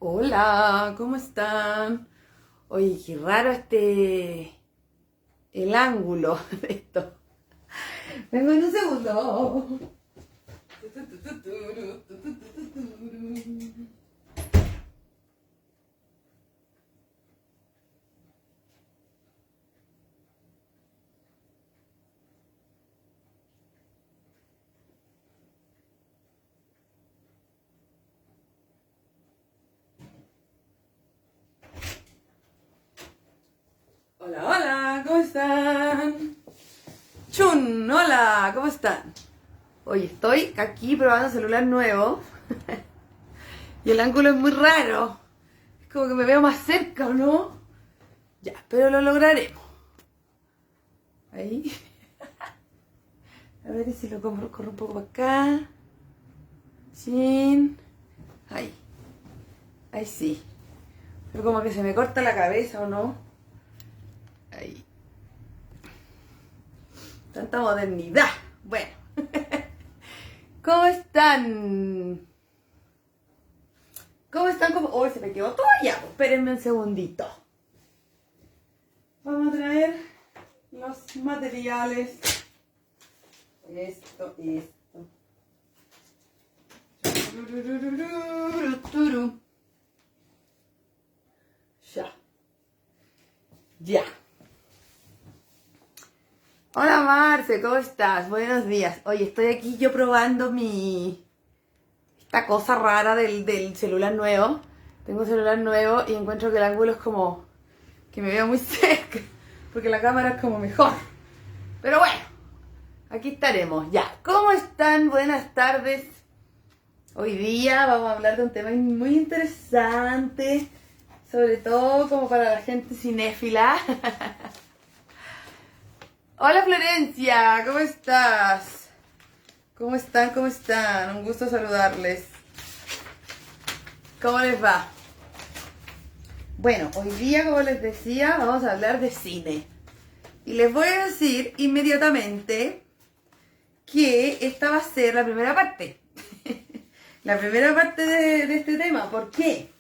Hola, ¿cómo están? Oye, qué raro el ángulo de esto. Vengo en un segundo. Hola, hola, ¿cómo están? Chun, hola, ¿cómo están? Oye, estoy aquí probando celular nuevo y el ángulo es muy raro. Es como que me veo más cerca, ¿o no? Ya, pero lo lograremos. Ahí. A ver si lo corro un poco para acá. Chin. Ahí. Ahí sí. Pero como que se me corta la cabeza, ¿o no? Ahí. Tanta modernidad. Bueno. ¿Cómo están? ¿Cómo están? Oh, se me quedó todo allá. Espérenme un segundito. Vamos a traer los materiales. Esto. Ya. Ya. Hola Marce, ¿cómo estás? Buenos días. Oye, estoy aquí yo probando esta cosa rara del celular nuevo. Tengo un celular nuevo y encuentro que el ángulo es como que me veo muy cerca, porque la cámara es como mejor. Pero bueno, aquí estaremos. Ya, ¿cómo están? Buenas tardes. Hoy día vamos a hablar de un tema muy interesante, sobre todo como para la gente cinéfila. Hola Florencia, ¿cómo estás? ¿Cómo están? ¿Cómo están? Un gusto saludarles. ¿Cómo les va? Bueno, hoy día, como les decía, vamos a hablar de cine. Y les voy a decir inmediatamente que esta va a ser la primera parte. La primera parte de este tema. ¿Por qué?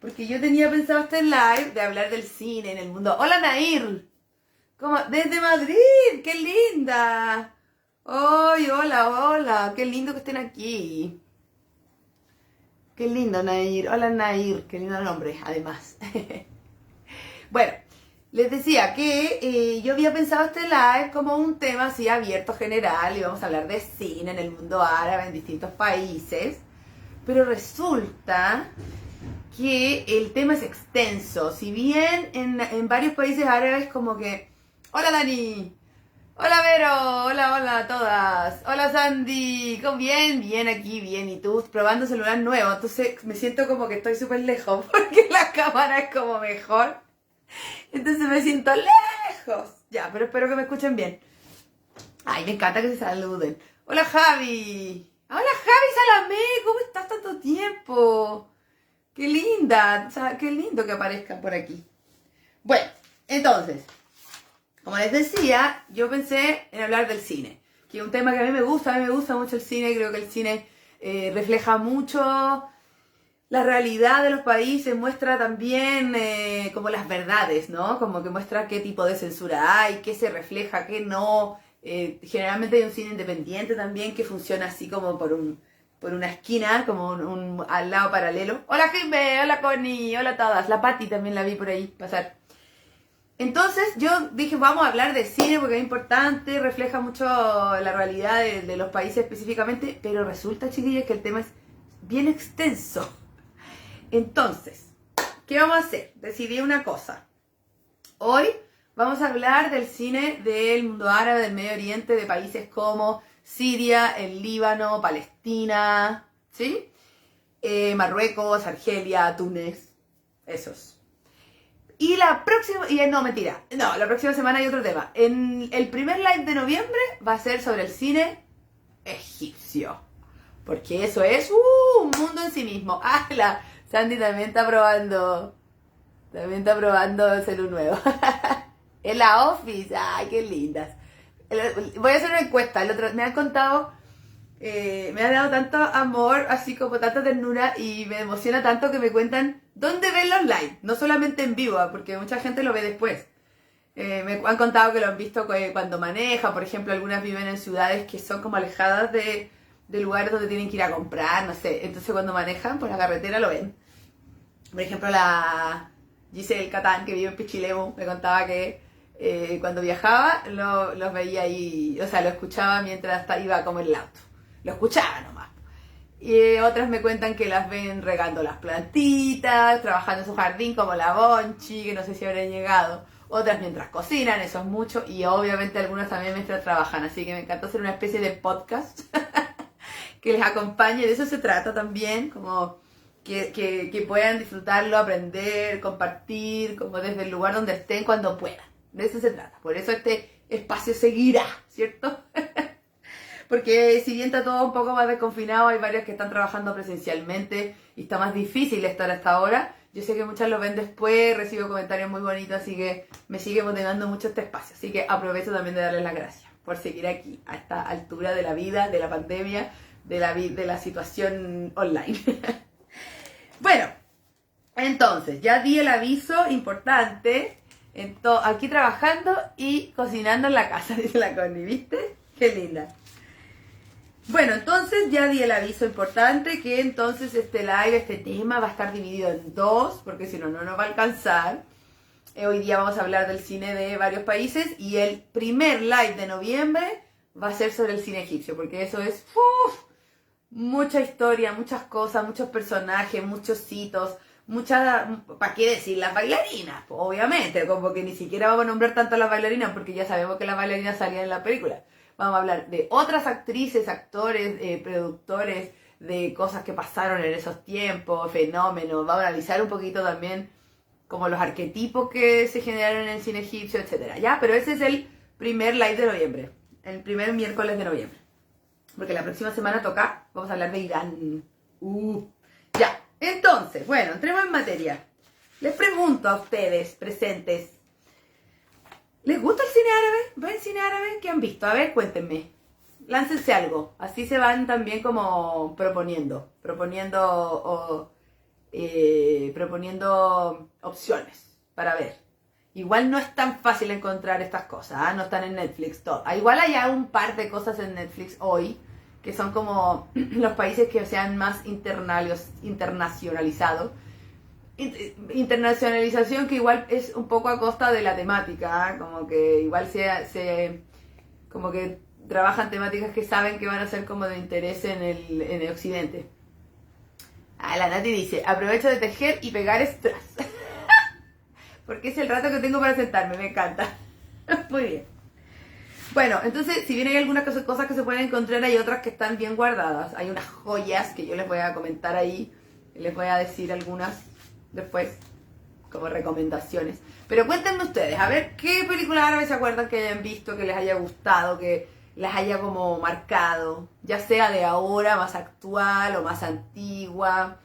Porque yo tenía pensado este live de hablar del cine en el mundo. ¡Hola Nair! ¿Cómo? Desde Madrid, qué linda. ¡Ay, hola, hola! Qué lindo que estén aquí. Qué lindo, Nair. Hola, Nair. Qué lindo nombre, además. Bueno, les decía que yo había pensado este live como un tema así abierto, general, y vamos a hablar de cine en el mundo árabe, en distintos países. Pero resulta que el tema es extenso. Si bien en varios países árabes como que... Hola Dani, hola Vero, hola a todas, hola Sandy, ¿cómo bien? Bien aquí, bien, y tú probando celular nuevo, entonces me siento como que estoy súper lejos porque la cámara es como mejor, entonces me siento lejos. Ya, pero espero que me escuchen bien. Ay, me encanta que se saluden. Hola Javi, hola Javi Salamé, ¿cómo estás tanto tiempo? Qué linda, o sea, qué lindo que aparezcan por aquí. Bueno, entonces, como les decía, yo pensé en hablar del cine, que es un tema que a mí me gusta mucho el cine, creo que el cine refleja mucho la realidad de los países, muestra también como las verdades, ¿no? Como que muestra qué tipo de censura hay, qué se refleja, qué no. Generalmente hay un cine independiente también que funciona así como por una esquina, como al lado paralelo. Hola Jimbe, hola Connie, hola a todas. La Patti también la vi por ahí pasar. Entonces yo dije, vamos a hablar de cine porque es importante, refleja mucho la realidad de los países específicamente, pero resulta, chiquillos, que el tema es bien extenso. Entonces, ¿qué vamos a hacer? Decidí una cosa. Hoy vamos a hablar del cine del mundo árabe, del Medio Oriente, de países como Siria, el Líbano, Palestina, ¿sí? Marruecos, Argelia, Túnez, esos. Y la próxima, no, mentira, no, la próxima semana hay otro tema. En el primer live de noviembre va a ser sobre el cine egipcio. Porque eso es un mundo en sí mismo. Ah, la Sandy también está probando. También está probando el celu nuevo. En la Office, ay, qué lindas. Voy a hacer una encuesta. Me han contado me ha dado tanto amor, así como tanta ternura, y me emociona tanto que me cuentan dónde ven los live, no solamente en vivo, porque mucha gente lo ve después. Me han contado que lo han visto cuando maneja, por ejemplo, algunas viven en ciudades que son como alejadas de lugares donde tienen que ir a comprar, no sé, entonces cuando manejan por la carretera lo ven. Por ejemplo, la Giselle Catán, que vive en Pichilemu, me contaba que cuando viajaba los veía ahí, o sea, lo escuchaba mientras iba como en el auto. Lo escuchaba nomás. Y otras me cuentan que las ven regando las plantitas, trabajando en su jardín como la Bonchi, que no sé si habrá llegado. Otras mientras cocinan, eso es mucho. Y obviamente algunas también mientras trabajan. Así que me encantó hacer una especie de podcast que les acompañe. De eso se trata también, como que puedan disfrutarlo, aprender, compartir, como desde el lugar donde estén cuando puedan. De eso se trata. Por eso este espacio seguirá, ¿cierto? Porque si bien está todo un poco más desconfinado, hay varios que están trabajando presencialmente y está más difícil estar hasta ahora. Yo sé que muchas lo ven después, recibo comentarios muy bonitos, así que me sigue motivando mucho este espacio. Así que aprovecho también de darles las gracias por seguir aquí, a esta altura de la vida, de la pandemia, de la situación online. Bueno, entonces, ya di el aviso importante. Aquí trabajando y cocinando en la casa, dice la Connie, ¿viste? Qué linda. Bueno, entonces ya di el aviso importante que entonces este live, este tema va a estar dividido en dos, porque si no, no nos va a alcanzar. Hoy día vamos a hablar del cine de varios países y el primer live de noviembre va a ser sobre el cine egipcio, porque eso es mucha historia, muchas cosas, muchos personajes, muchos hitos, ¿para qué decir? Las bailarinas, obviamente, como que ni siquiera vamos a nombrar tanto a las bailarinas, porque ya sabemos que las bailarinas salían en la película. Vamos a hablar de otras actrices, actores, productores, de cosas que pasaron en esos tiempos, fenómenos. Vamos a analizar un poquito también como los arquetipos que se generaron en el cine egipcio, etc. ¿Ya? Pero ese es el primer live de noviembre, el primer miércoles de noviembre. Porque la próxima semana toca, vamos a hablar de Irán. Ya, entonces, bueno, entremos en materia. Les pregunto a ustedes presentes, ¿les gusta el cine árabe? ¿Ven cine árabe? ¿Qué han visto? A ver, cuéntenme. Láncense algo. Así se van también como proponiendo opciones para ver. Igual no es tan fácil encontrar estas cosas, ¿eh? No están en Netflix todo. Igual hay un par de cosas en Netflix hoy que son como los países que se han más internacionalizado. Internacionalización que igual es un poco a costa de la temática, ¿eh? Como que igual como que trabajan temáticas que saben que van a ser como de interés en el occidente. La Nati dice, aprovecho de tejer y pegar strass. Porque es el rato que tengo para sentarme, me encanta. Muy bien. Bueno, entonces, si bien hay algunas cosas que se pueden encontrar, hay otras que están bien guardadas. Hay unas joyas que yo les voy a comentar ahí. Les voy a decir algunas después como recomendaciones. Pero cuéntenme ustedes, a ver, ¿qué película árabe se acuerdan que hayan visto, que les haya gustado, que las haya como marcado? Ya sea de ahora, más actual o más antigua.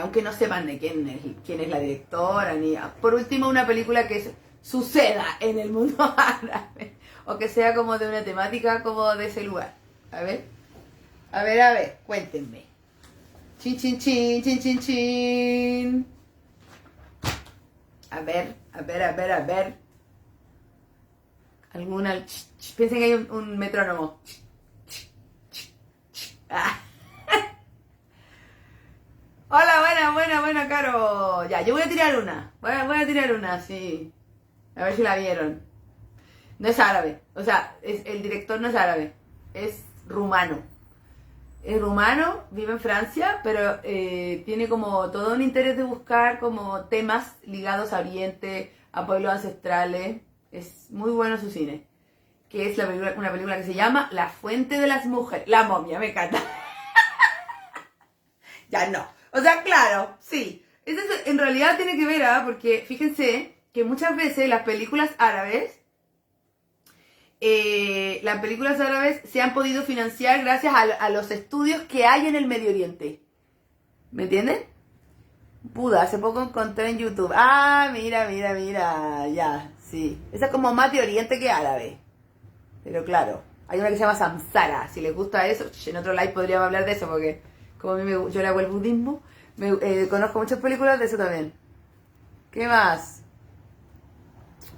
Aunque no sepan de quién es la directora, ni por último una película que suceda en el mundo árabe, o que sea como de una temática como de ese lugar. A ver, cuéntenme. Chin, chin, chin, chin, chin, chin. A ver. Alguna. Piensen que hay un metrónomo. Ah. Hola, buena, Caro. Ya, yo voy a tirar una. Voy a tirar una, sí. A ver si la vieron. No es árabe. O sea, el director no es árabe. Es rumano. Es rumano, vive en Francia, pero tiene como todo un interés de buscar como temas ligados a Oriente, a pueblos ancestrales. Es muy bueno su cine. Que es una película que se llama La Fuente de las Mujeres. La momia, me encanta. Ya no. O sea, claro, sí. Eso en realidad tiene que ver, ¿eh? Porque fíjense que muchas veces las películas árabes se han podido financiar gracias a los estudios que hay en el Medio Oriente. ¿Me entienden? Buda, hace poco encontré en YouTube. Ah, mira, ya, sí. Esa es como más de Oriente que árabe. Pero claro, Hay una que se llama Samsara. Si les gusta eso, en otro live podríamos hablar de eso, porque como a mí yo le hago el budismo, conozco muchas películas de eso también. ¿Qué más?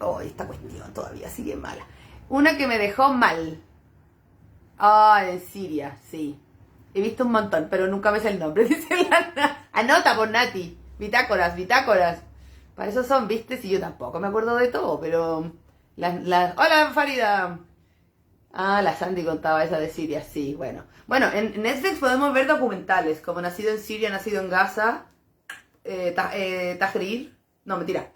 Oh, esta cuestión todavía sigue mala. Una que me dejó mal. Ah, en Siria, sí. He visto un montón, pero nunca me sé el nombre. Dice la Anota por Nati. Bitácoras. Para eso son, ¿viste? Si yo tampoco me acuerdo de todo, pero... ¡Hola, Farida! Ah, la Sandy contaba esa de Siria, sí, bueno. Bueno, en Netflix podemos ver documentales, como Nacido en Siria, Nacido en Gaza, Tahrir, no, mentira,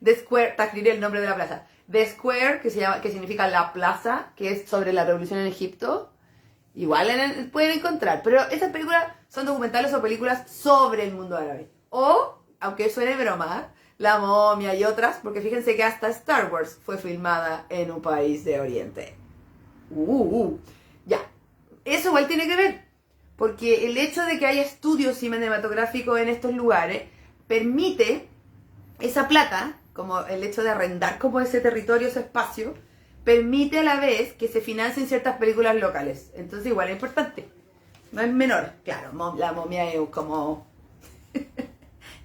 The Square, Tahrir es el nombre de la plaza, The Square, que significa la plaza, que es sobre la revolución en Egipto, igual pueden encontrar, pero esas películas son documentales o películas sobre el mundo árabe. O, aunque suene broma, La Momia y otras, porque fíjense que hasta Star Wars fue filmada en un país de Oriente. Ya. Eso igual tiene que ver, porque el hecho de que haya estudios cinematográficos en estos lugares permite esa plata, como el hecho de arrendar como ese territorio, ese espacio, permite a la vez que se financien ciertas películas locales. Entonces igual es importante. No es menor. Claro, La Momia es como...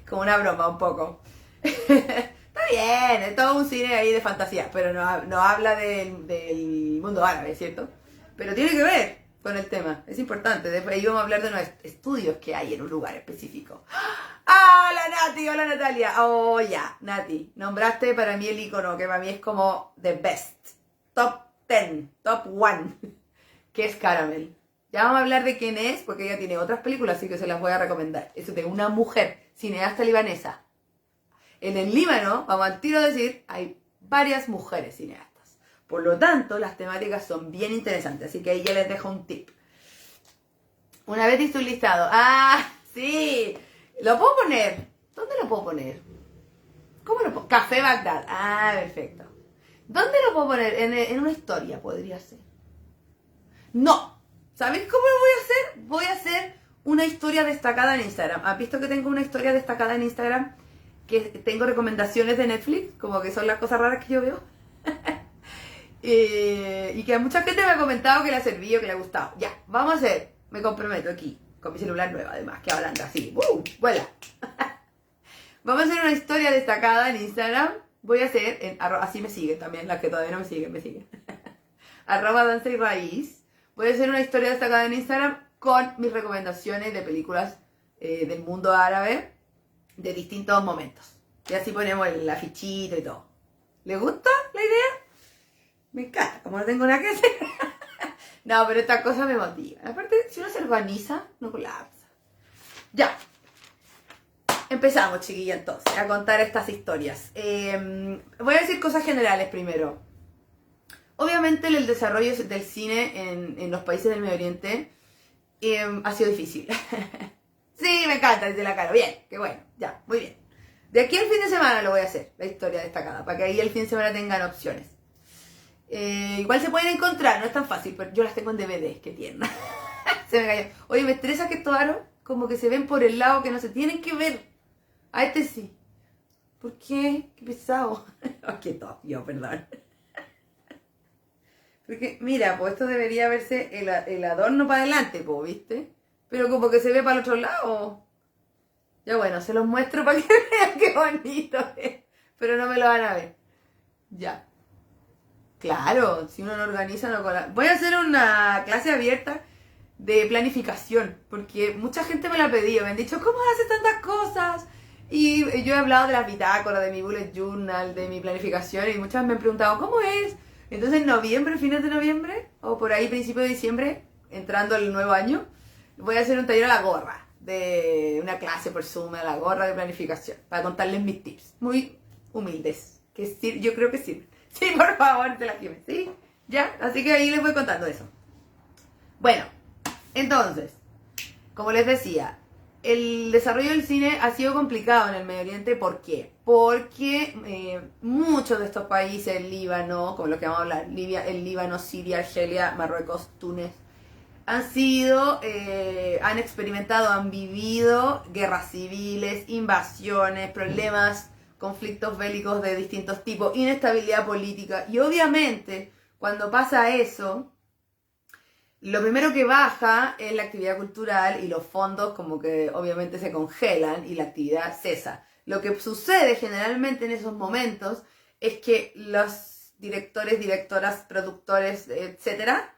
como una broma un poco. Está bien, es todo un cine ahí de fantasía, pero no habla del mundo árabe, ¿cierto? Pero tiene que ver con el tema, es importante. Después ahí vamos a hablar de los estudios que hay en un lugar específico. ¡Ah, la Nati! ¡Hola, Natalia! Oh, ya, Nati, nombraste para mí el icono, que para mí es como the best, top 10, top 1, que es Caramel. Ya vamos a hablar de quién es, porque ella tiene otras películas, así que se las voy a recomendar. Es de una mujer, cineasta libanesa. En el Líbano, vamos al tiro a decir, hay varias mujeres cineastas. Por lo tanto, las temáticas son bien interesantes, así que ahí ya les dejo un tip. Una vez hice un listado. ¡Ah, sí! ¿Lo puedo poner? ¿Dónde lo puedo poner? ¿Cómo lo puedo? Café Bagdad. Ah, perfecto. ¿Dónde lo puedo poner? En una historia podría ser. No. ¿Sabéis cómo lo voy a hacer? Voy a hacer una historia destacada en Instagram. ¿Has visto que tengo una historia destacada en Instagram? Que tengo recomendaciones de Netflix, como que son las cosas raras que yo veo. Y que a mucha gente me ha comentado que le ha servido, que le ha gustado. Ya, vamos a hacer, me comprometo aquí, con mi celular nuevo además, que ahora anda así. ¡Vuela! Vamos a hacer una historia destacada en Instagram. Voy a hacer, así me siguen también, las que todavía no me siguen. @danza y raíz. Voy a hacer una historia destacada en Instagram con mis recomendaciones de películas del mundo árabe de distintos momentos. Y así ponemos el afichito y todo. ¿Le gusta la idea? Me encanta, como no tengo nada que hacer. No, pero estas cosas me motivan. Aparte, si uno se organiza, no colapsa. Ya. Empezamos, chiquilla, entonces, a contar estas historias. Voy a decir cosas generales primero. Obviamente, el desarrollo del cine en los países del Medio Oriente ha sido difícil. Sí, me encanta, desde la cara. Bien, qué bueno, ya, muy bien. De aquí al fin de semana lo voy a hacer, la historia destacada, para que ahí el fin de semana tengan opciones. Igual se pueden encontrar, no es tan fácil, pero yo las tengo en DVD, qué tierna. Se me cayó. Oye, me estresa que estos aros como que se ven por el lado que no se tienen que ver. A este sí. ¿Por qué? Qué pesado. Qué yo, perdón. Porque, mira, pues esto debería verse el adorno para adelante, pues, ¿viste? Pero como que se ve para el otro lado. Ya bueno, se los muestro para que vean qué bonito es. Pero no me lo van a ver. Ya. Claro, si uno no organiza, no cola. Voy a hacer una clase abierta de planificación, porque mucha gente me la ha pedido. Me han dicho, ¿cómo haces tantas cosas? Y yo he hablado de las bitácoras, de mi bullet journal, de mi planificación, y muchas me han preguntado, ¿cómo es? Entonces en noviembre, fines de noviembre, o por ahí principio de diciembre, entrando el nuevo año, voy a hacer un taller a la gorra, de una clase por Zoom a la gorra de planificación, para contarles mis tips, muy humildes, que yo creo que sirven. Sí, por favor, te la firme, ¿sí? Ya, así que ahí les voy contando eso. Bueno, entonces, como les decía, el desarrollo del cine ha sido complicado en el Medio Oriente. ¿Por qué? Porque muchos de estos países, el Líbano, como lo que vamos a hablar, el Líbano, Siria, Argelia, Marruecos, Túnez, han experimentado, han vivido guerras civiles, invasiones, problemas, conflictos bélicos de distintos tipos, inestabilidad política. Y obviamente, cuando pasa eso, lo primero que baja es la actividad cultural y los fondos como que obviamente se congelan y la actividad cesa. Lo que sucede generalmente en esos momentos es que los directores, directoras, productores, etcétera,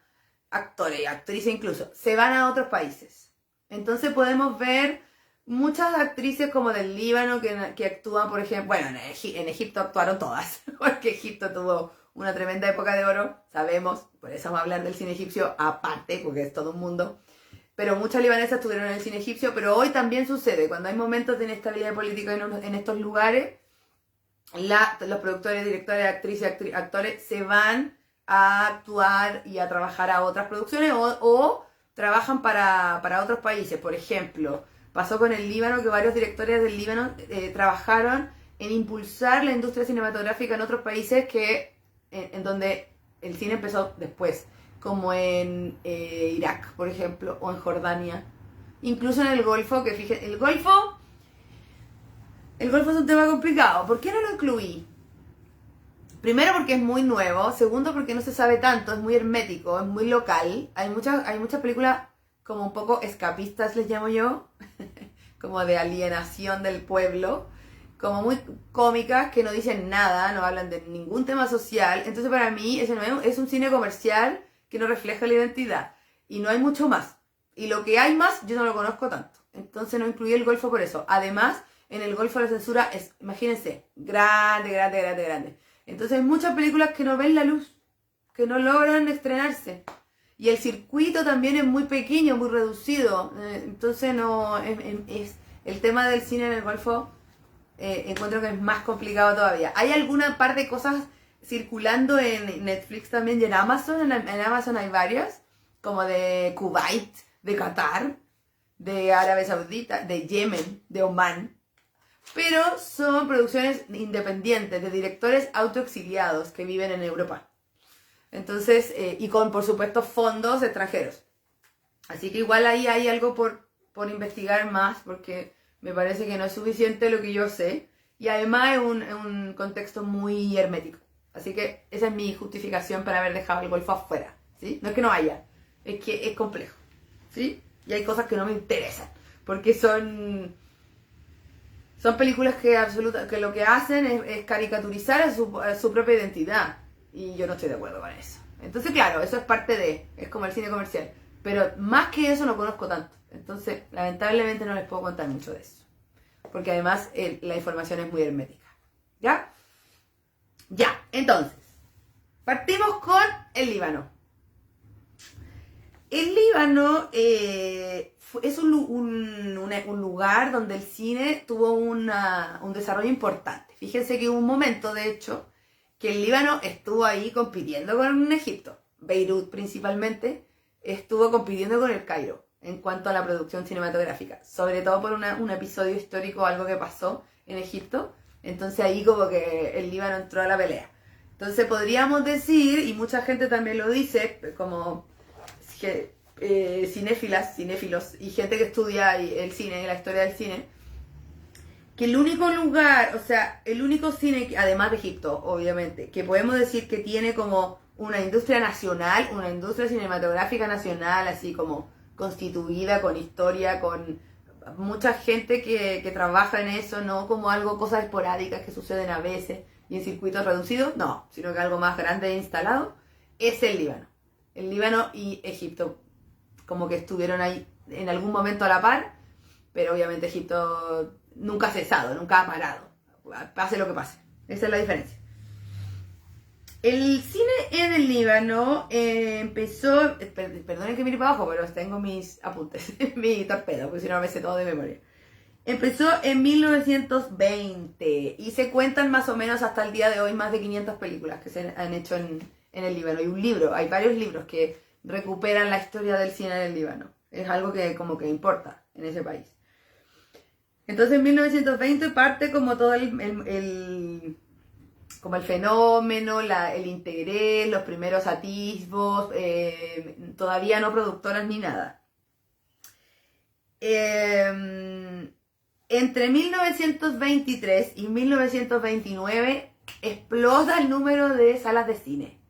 actores y actrices incluso, se van a otros países. Entonces podemos ver muchas actrices como del Líbano que actúan, por ejemplo, bueno, en Egipto actuaron todas, porque Egipto tuvo una tremenda época de oro, sabemos, por eso vamos a hablar del cine egipcio aparte, porque es todo un mundo. Pero muchas libanesas estuvieron en el cine egipcio, pero hoy también sucede, cuando hay momentos de inestabilidad política en estos lugares, los productores, directores, actrices, actores se van a actuar y a trabajar a otras producciones o trabajan para otros países. Por ejemplo, pasó con el Líbano que varios directores del Líbano trabajaron en impulsar la industria cinematográfica en otros países en donde el cine empezó después, como en Irak, por ejemplo, o en Jordania, incluso en el Golfo, que fíjense, el Golfo es un tema complicado. ¿Por qué no lo incluí? Primero porque es muy nuevo, segundo porque no se sabe tanto, es muy hermético, es muy local, hay muchas películas como un poco escapistas, les llamo yo, como de alienación del pueblo, como muy cómicas, que no dicen nada, no hablan de ningún tema social. Entonces para mí es un cine comercial que no refleja la identidad. Y no hay mucho más. Y lo que hay más, yo no lo conozco tanto. Entonces no incluí el Golfo por eso. Además, en el Golfo la censura es, imagínense, grande. Entonces hay muchas películas que no ven la luz, que no logran estrenarse. Y el circuito también es muy pequeño, muy reducido. Entonces no es el tema del cine en el Golfo. Encuentro que es más complicado todavía. Hay alguna par de cosas circulando en Netflix también y en Amazon. En Amazon hay varias, como de Kuwait, de Qatar, de Arabia Saudita, de Yemen, de Omán. Pero son producciones independientes de directores autoexiliados que viven en Europa. Entonces, y con, por supuesto, fondos extranjeros. Así que igual ahí hay algo por investigar más, porque me parece que no es suficiente lo que yo sé. Y además es un contexto muy hermético. Así que esa es mi justificación para haber dejado el Golfo afuera, ¿sí? No es que no haya, es que es complejo, ¿sí? Y hay cosas que no me interesan, porque son películas que lo que hacen es caricaturizar a su propia identidad. Y yo no estoy de acuerdo con eso. Entonces, claro, eso es parte es como el cine comercial. Pero más que eso no conozco tanto. Entonces, lamentablemente no les puedo contar mucho de eso. Porque además la información es muy hermética. ¿Ya? Ya, entonces, partimos con el Líbano. El Líbano es un lugar donde el cine tuvo un desarrollo importante. Fíjense que hubo un momento, de hecho, que el Líbano estuvo ahí compitiendo con Egipto. Beirut principalmente estuvo compitiendo con el Cairo en cuanto a la producción cinematográfica. Sobre todo por un episodio histórico, algo que pasó en Egipto. Entonces ahí como que el Líbano entró a la pelea. Entonces podríamos decir, y mucha gente también lo dice, como cinéfilos y gente que estudia el cine y la historia del cine, que el único lugar, o sea, el único cine, además de Egipto, obviamente, que podemos decir que tiene como una industria nacional, una industria cinematográfica nacional, así como constituida, con historia, con mucha gente que trabaja en eso, no como cosas esporádicas que suceden a veces y en circuitos reducidos, no, sino que algo más grande e instalado, es el Líbano. El Líbano y Egipto como que estuvieron ahí en algún momento a la par, pero obviamente Egipto nunca ha cesado, nunca ha parado, pase lo que pase. Esa es la diferencia. El cine en el Líbano empezó, perdonen que mire para abajo, pero tengo mis apuntes, mi torpedo, porque si no me sé todo de memoria. Empezó en 1920 y se cuentan más o menos hasta el día de hoy más de 500 películas que se han hecho en el Líbano. Hay varios libros que recuperan la historia del cine en el Líbano. Es algo que como que importa en ese país. Entonces en 1920 parte como todo como el fenómeno, el interés, los primeros atisbos, todavía no productoras ni nada. Entre 1923 y 1929 explota el número de salas de cine.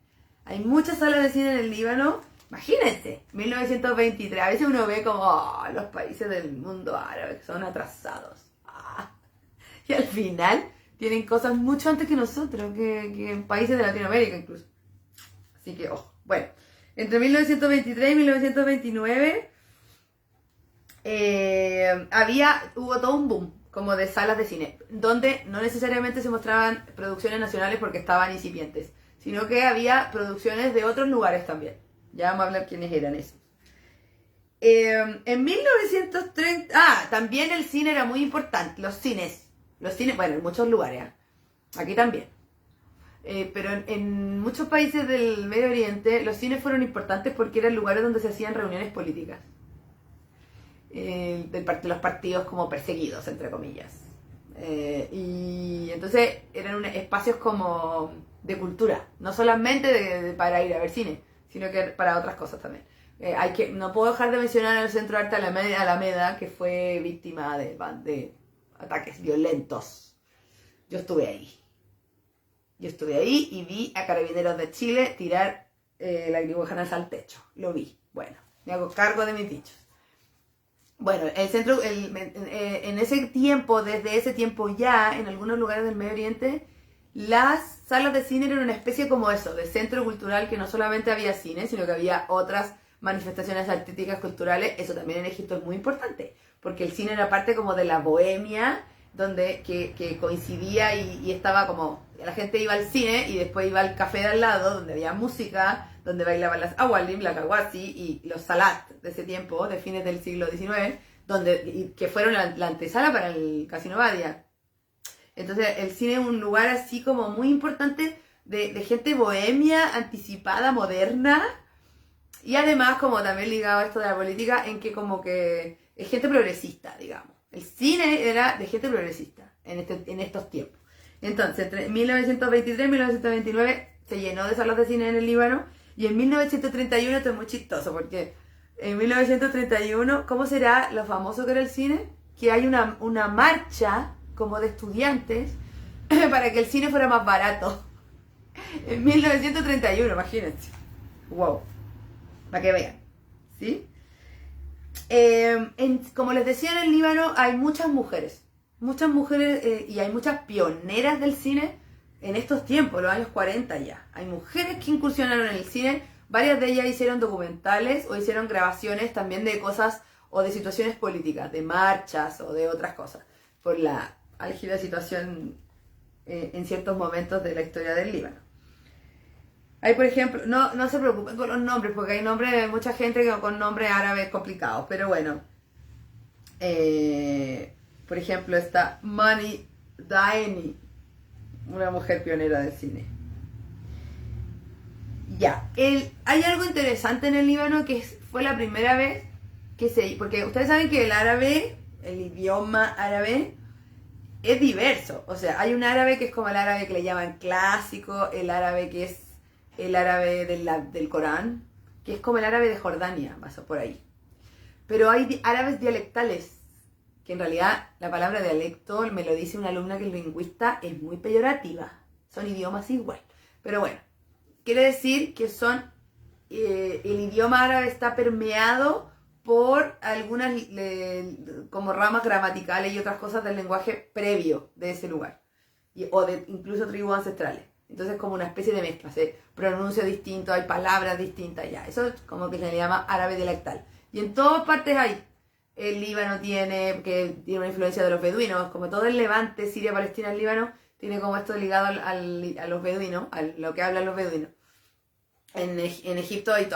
Hay muchas salas de cine en el Líbano, Imagínense, 1923. A veces uno ve como los países del mundo árabe que son atrasados. Y al final tienen cosas mucho antes que nosotros, que en países de Latinoamérica incluso. Así que, ojo. Bueno, entre 1923 y 1929 hubo todo un boom como de salas de cine, donde no necesariamente se mostraban producciones nacionales porque estaban incipientes, sino que había producciones de otros lugares también. Ya vamos a hablar quiénes eran esos. En 1930... también el cine era muy importante, los cines, bueno, en muchos lugares, aquí también. Pero en muchos países del Medio Oriente los cines fueron importantes porque eran lugares donde se hacían reuniones políticas. De los partidos como perseguidos, entre comillas. Y entonces eran espacios como de cultura, no solamente para ir a ver cine, sino que para otras cosas también. No puedo dejar de mencionar el Centro de Arte Alameda, que fue víctima de ataques violentos. Yo estuve ahí y vi a Carabineros de Chile tirar lacrimógenas al techo. Lo vi. Bueno, me hago cargo de mis dichos. Bueno, el centro, en ese tiempo, desde ese tiempo ya, en algunos lugares del Medio Oriente, las salas de cine eran una especie como eso, de centro cultural, que no solamente había cine, sino que había otras manifestaciones artísticas, culturales. Eso también en Egipto es muy importante, porque el cine era parte como de la bohemia, que coincidía y estaba como, la gente iba al cine y después iba al café de al lado, donde había música, donde bailaban las awalim, la kawasi y los salat de ese tiempo, de fines del siglo XIX, que fueron la antesala para el Casino Badia. Entonces el cine es un lugar así como muy importante de gente bohemia, anticipada, moderna, y además como también ligado a esto de la política, en que como que es gente progresista, digamos. El cine era de gente progresista en estos tiempos. Entonces, entre 1923 y 1929 se llenó de salas de cine en el Líbano. Y en 1931, esto es muy chistoso, porque en 1931, ¿cómo será lo famoso que era el cine? Que hay una marcha como de estudiantes para que el cine fuera más barato. En 1931, imagínense. Wow. Para que vean. ¿Sí? Como les decía, en el Líbano hay muchas mujeres y hay muchas pioneras del cine en estos tiempos, los años 40 ya. Hay mujeres que incursionaron en el cine, varias de ellas hicieron documentales o hicieron grabaciones también de cosas o de situaciones políticas, de marchas o de otras cosas, por la álgida situación en ciertos momentos de la historia del Líbano. Hay, por ejemplo, no se preocupen con los nombres, porque hay nombres de mucha gente con nombres árabes complicados, pero bueno. Por ejemplo, está Mani Daeni, una mujer pionera del cine. Ya, hay algo interesante en el Líbano que fue la primera vez porque ustedes saben que el árabe, el idioma árabe, es diverso. O sea, hay un árabe que es como el árabe que le llaman clásico, el árabe que es el árabe del Corán, que es como el árabe de Jordania, más o por ahí. Pero hay árabes dialectales, que en realidad la palabra dialecto, me lo dice una alumna que es lingüista, es muy peyorativa. Son idiomas igual. Pero bueno, quiere decir que el idioma árabe está permeado por algunas como ramas gramaticales y otras cosas del lenguaje previo de ese lugar, o de incluso tribus ancestrales. Entonces como una especie de mezcla, se pronuncia distinto, hay palabras distintas ya. Eso es como que se le llama árabe dialectal. Y en todas partes hay. El Líbano tiene una influencia de los beduinos, como todo el Levante, Siria, Palestina, el Líbano, tiene como esto ligado a los beduinos, a lo que hablan los beduinos. En Egipto hay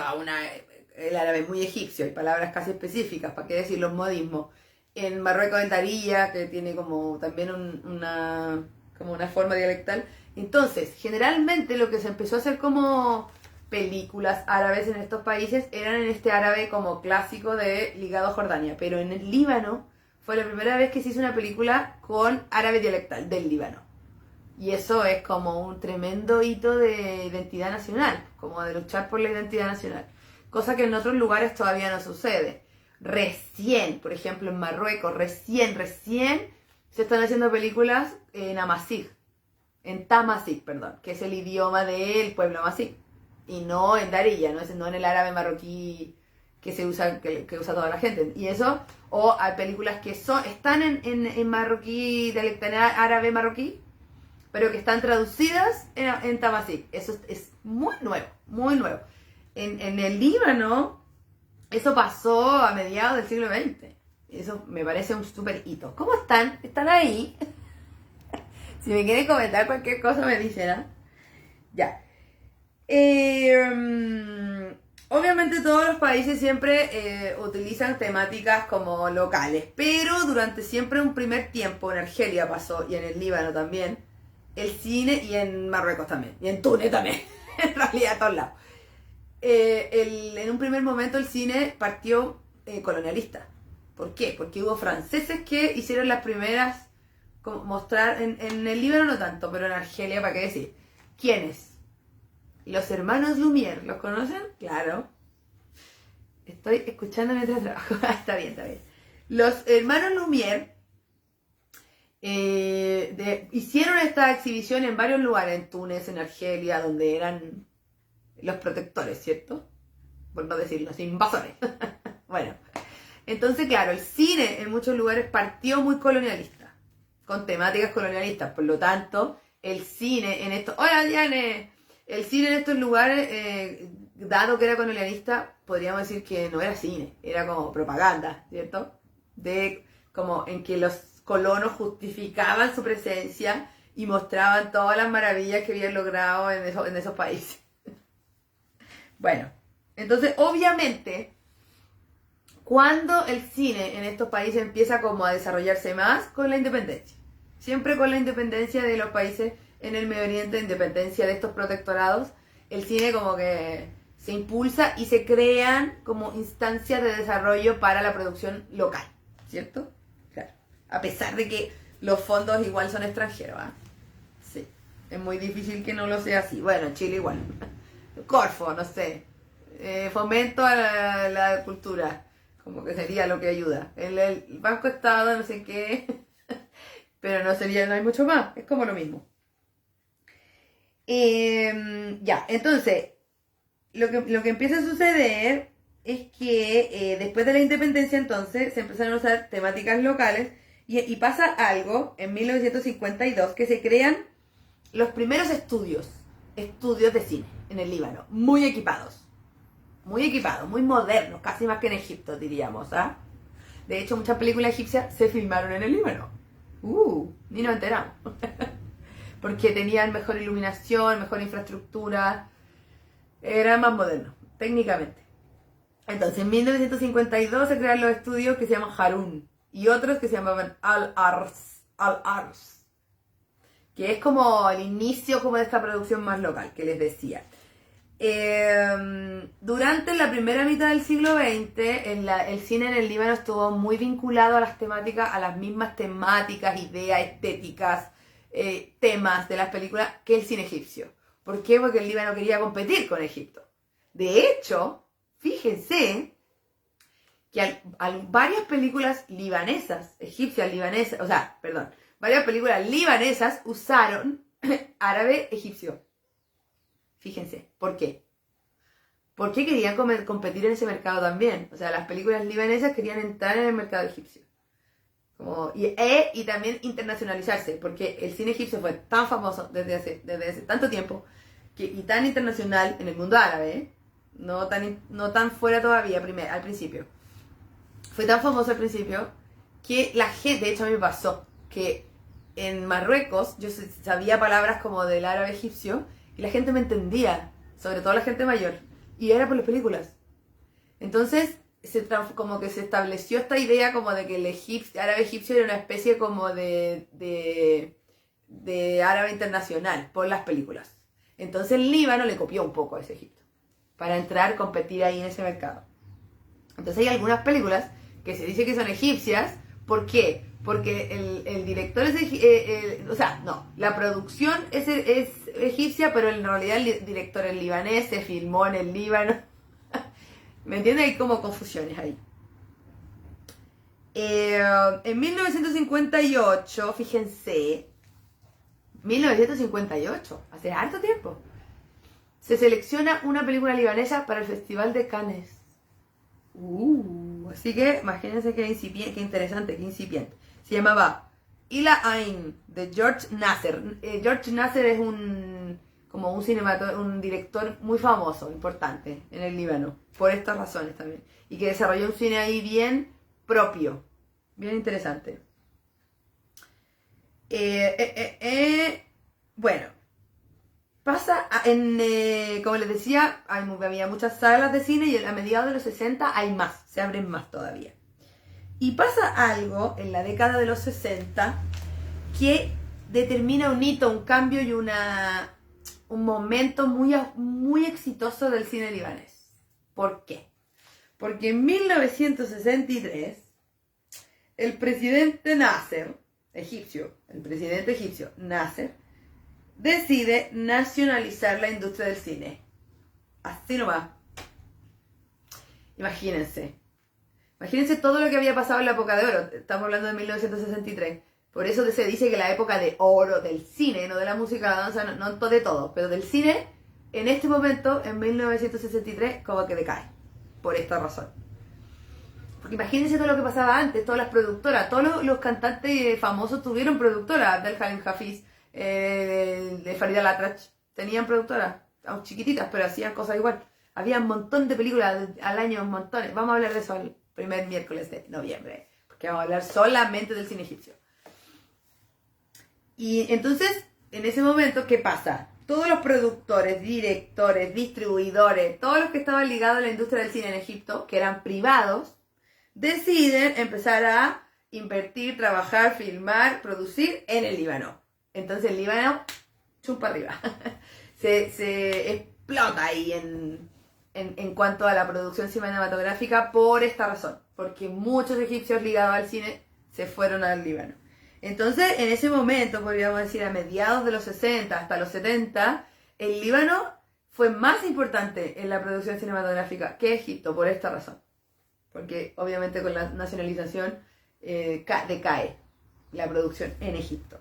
el árabe muy egipcio, hay palabras casi específicas, ¿para qué decir los modismos? En Marruecos, en Darija, que tiene como también una forma dialectal. Entonces, generalmente lo que se empezó a hacer como películas árabes en estos países eran en este árabe como clásico ligado a Jordania, pero en el Líbano fue la primera vez que se hizo una película con árabe dialectal del Líbano. Y eso es como un tremendo hito de identidad nacional, como de luchar por la identidad nacional, cosa que en otros lugares todavía no sucede. Recién, por ejemplo en Marruecos, recién se están haciendo películas en Tamasig, que es el idioma del pueblo Amasig. y no en Darija, no en el árabe marroquí que se usa, que usa toda la gente. Y eso, o hay películas que están en marroquí, dialecto árabe marroquí, pero que están traducidas en tamasí. Eso es muy nuevo, muy nuevo. En el Líbano, eso pasó a mediados del siglo XX. Eso me parece un súper hito. ¿Cómo están? ¿Están ahí? Si me quieren comentar cualquier cosa me dicen, ¿ah? Ya. Obviamente todos los países siempre utilizan temáticas como locales, pero durante siempre un primer tiempo, en Argelia pasó y en el Líbano también, el cine, y en Marruecos también, y en Túnez también, en realidad a todos lados. En un primer momento el cine partió colonialista. ¿Por qué? Porque hubo franceses que hicieron las primeras, como mostrar, en el Líbano no tanto, pero en Argelia, ¿para qué decir? ¿Quiénes? Los hermanos Lumière, ¿los conocen? Claro. Estoy escuchando mientras trabajo. Está bien, está bien. Los hermanos Lumière hicieron esta exhibición en varios lugares, en Túnez, en Argelia, donde eran los protectores, ¿cierto? Por no decir los invasores. Bueno, entonces, claro, el cine en muchos lugares partió muy colonialista, con temáticas colonialistas. Por lo tanto, el cine en estos... ¡Hola, Diane! El cine en estos lugares, dado que era colonialista, podríamos decir que no era cine, era como propaganda, ¿cierto? Como en que los colonos justificaban su presencia y mostraban todas las maravillas que habían logrado en esos países. Bueno, entonces obviamente, cuando el cine en estos países empieza como a desarrollarse más, con la independencia. Siempre con la independencia de los países en el Medio Oriente, independencia de estos protectorados, el cine como que se impulsa y se crean como instancias de desarrollo para la producción local, ¿cierto? Claro. A pesar de que los fondos igual son extranjeros, ¿ah? Sí. Es muy difícil que no lo sea así. Bueno, en Chile igual. Corfo, no sé. Fomento a la cultura, como que sería lo que ayuda. El Banco Estado, no sé qué. Pero no hay mucho más. Es como lo mismo. Ya, entonces, lo que empieza a suceder es que después de la independencia entonces se empezaron a usar temáticas locales y pasa algo en 1952 que se crean los primeros estudios de cine en el Líbano, muy equipados, muy modernos, casi más que en Egipto diríamos, ¿ah? De hecho muchas películas egipcias se filmaron en el Líbano, ni nos enteramos. Porque tenían mejor iluminación, mejor infraestructura, eran más modernos, técnicamente. Entonces, en 1952 se crearon los estudios que se llaman Harun y otros que se llamaban Al-Ars, que es como el inicio como de esta producción más local que les decía. Durante la primera mitad del siglo XX, el cine en el Líbano estuvo muy vinculado a las mismas temáticas, ideas, estéticas, temas de las películas que el cine egipcio. ¿Por qué? Porque el Líbano quería competir con Egipto. De hecho, fíjense que varias películas varias películas libanesas usaron árabe egipcio. Fíjense, ¿por qué? Porque querían competir en ese mercado también. O sea, las películas libanesas querían entrar en el mercado egipcio. Y también internacionalizarse, porque el cine egipcio fue tan famoso desde hace tanto tiempo y tan internacional en el mundo árabe, no tan fuera todavía al principio. Fue tan famoso al principio que la gente, de hecho a mí me pasó, que en Marruecos yo sabía palabras como del árabe egipcio y la gente me entendía, sobre todo la gente mayor, y era por las películas. Entonces, como que se estableció esta idea como de que el árabe egipcio era una especie como de árabe internacional por las películas. Entonces el Líbano le copió un poco a ese Egipto para competir ahí en ese mercado. Entonces hay algunas películas que se dice que son egipcias. ¿Por qué? Porque el director es la producción es egipcia, pero en realidad el director es libanés, se filmó en el Líbano. ¿Me entiendes? Hay como confusiones ahí. En 1958, fíjense, 1958, hace harto tiempo, se selecciona una película libanesa para el Festival de Cannes. Así que imagínense qué incipiente, qué interesante, qué incipiente. Se llamaba Ila Ain, de George Nasser. George Nasser es un director muy famoso, importante en el Líbano, por estas razones también. Y que desarrolló un cine ahí bien propio, bien interesante. Bueno, pasa como les decía, había muchas salas de cine y a mediados de los 60 hay más, se abren más todavía. Y pasa algo en la década de los 60 que determina un hito, un cambio y un momento muy exitoso del cine libanés. ¿Por qué? Porque en 1963 el presidente egipcio Nasser, decide nacionalizar la industria del cine. Así nomás. Imagínense todo lo que había pasado en la época de oro. Estamos hablando de 1963. Por eso se dice que la época de oro del cine, no de la música, la danza, no de todo, pero del cine, en este momento, en 1963, como que decae. Por esta razón. Porque imagínense todo lo que pasaba antes, todas las productoras, todos los cantantes famosos tuvieron productoras. Abdel Halim Hafiz, de Farida Latrach, tenían productoras, chiquititas, pero hacían cosas igual. Había un montón de películas al año, montones. Vamos a hablar de eso el primer miércoles de noviembre, porque vamos a hablar solamente del cine egipcio. Y entonces, en ese momento, ¿qué pasa? Todos los productores, directores, distribuidores, todos los que estaban ligados a la industria del cine en Egipto, que eran privados, deciden empezar a invertir, trabajar, filmar, producir en el Líbano. Entonces el Líbano chupa arriba. se explota ahí en cuanto a la producción cinematográfica por esta razón. Porque muchos egipcios ligados al cine se fueron al Líbano. Entonces, en ese momento, podríamos decir a mediados de los 60 hasta los 70, el Líbano fue más importante en la producción cinematográfica que Egipto por esta razón. Porque obviamente con la nacionalización decae la producción en Egipto.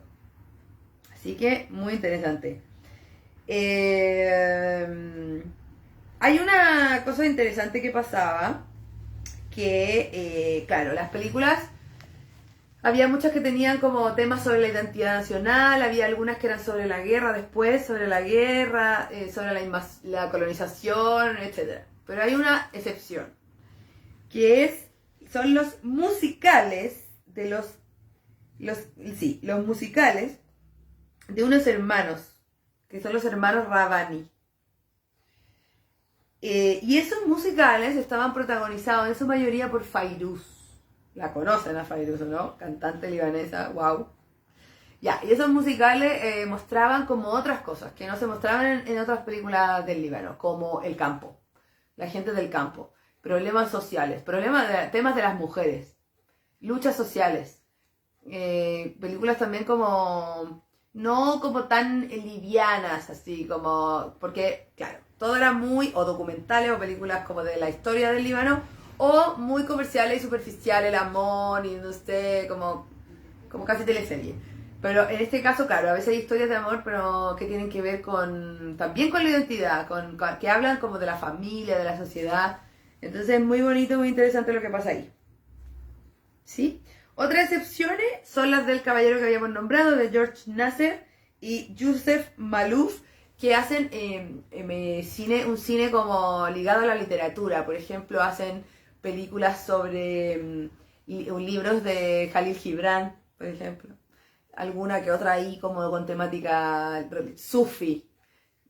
Así que muy interesante. Hay una cosa interesante que pasaba, que claro, las películas, había muchas que tenían como temas sobre la identidad nacional, había algunas que eran sobre la guerra después, sobre la guerra, sobre la colonización, etc. Pero hay una excepción, que son los musicales de los musicales de unos hermanos, que son los hermanos Rabani. Y esos musicales estaban protagonizados en su mayoría por Fairuz. La conocen a Fairuz, ¿no? Cantante libanesa, wow. Ya, y esos musicales mostraban como otras cosas que no se mostraban en otras películas del Líbano, como el campo, la gente del campo, problemas sociales, temas de las mujeres, luchas sociales, películas también como, no como tan livianas, así como, porque, claro, todo era muy, o documentales o películas como de la historia del Líbano, o muy comerciales y superficiales, el amor, y no sé, como casi teleserie. Pero en este caso, claro, a veces hay historias de amor, pero que tienen que ver también con la identidad, que hablan como de la familia, de la sociedad. Entonces es muy bonito, muy interesante lo que pasa ahí. ¿Sí? Otras excepciones son las del caballero que habíamos nombrado, de George Nasser y Youssef Malouf, que hacen un cine como ligado a la literatura. Por ejemplo, hacen películas sobre libros de Khalil Gibran, por ejemplo. Alguna que otra ahí como con temática sufi.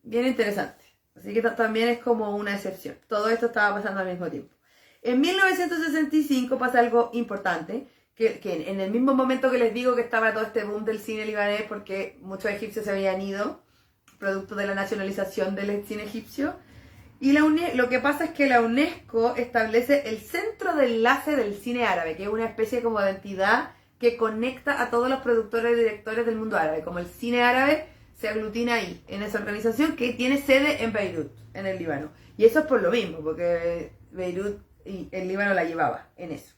Bien interesante. Así que también es como una excepción. Todo esto estaba pasando al mismo tiempo. En 1965 pasa algo importante, que en el mismo momento que les digo que estaba todo este boom del cine libanés, porque muchos egipcios se habían ido, producto de la nacionalización del cine egipcio. Y lo que pasa es que la UNESCO establece el Centro de Enlace del Cine Árabe, que es una especie como de entidad que conecta a todos los productores y directores del mundo árabe. Como el cine árabe se aglutina ahí, en esa organización que tiene sede en Beirut, en el Líbano. Y eso es por lo mismo, porque Beirut y el Líbano la llevaba en eso.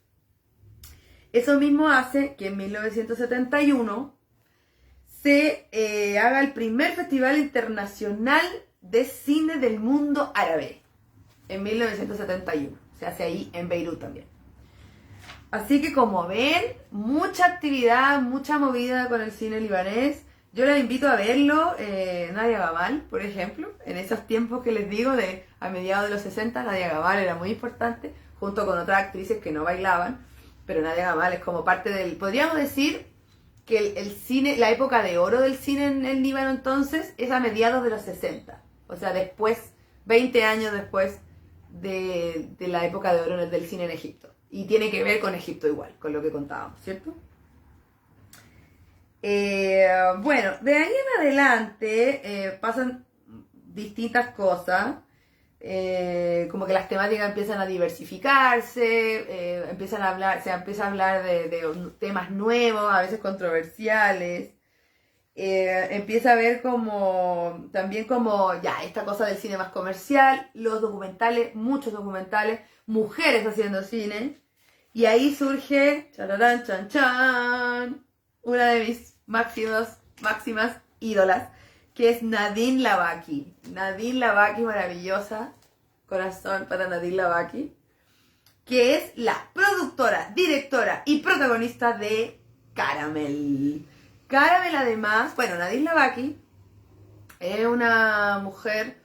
Eso mismo hace que en 1971 se haga el primer Festival Internacional de Cine del Mundo Árabe en 1971. Se hace ahí en Beirut también. Así que como ven, mucha actividad, mucha movida con el cine libanés. Yo les invito a verlo. Nadia Gamal, por ejemplo, en esos tiempos que les digo, de a mediados de los 60, Nadia Gamal era muy importante, junto con otras actrices que no bailaban, pero Nadia Gamal es como parte del... Podríamos decir que el cine, la época de oro del cine en el Líbano entonces es a mediados de los 60. O sea, después, 20 años después de la época de oro del cine en Egipto. Y tiene que ver con Egipto igual, con lo que contábamos, ¿cierto? Bueno, de ahí en adelante pasan distintas cosas. Como que las temáticas empiezan a diversificarse, se empieza a hablar de temas nuevos, a veces controversiales. Empieza a ver también ya esta cosa del cine más comercial, los documentales, muchos documentales, mujeres haciendo cine, y ahí surge, chararán, chan, chan, una de mis máximas ídolas, que es Nadine Labaki. Nadine Labaki, maravillosa, corazón para Nadine Labaki, que es la productora, directora y protagonista de Caramel. Caramel además, bueno, Nadine Labaki es una mujer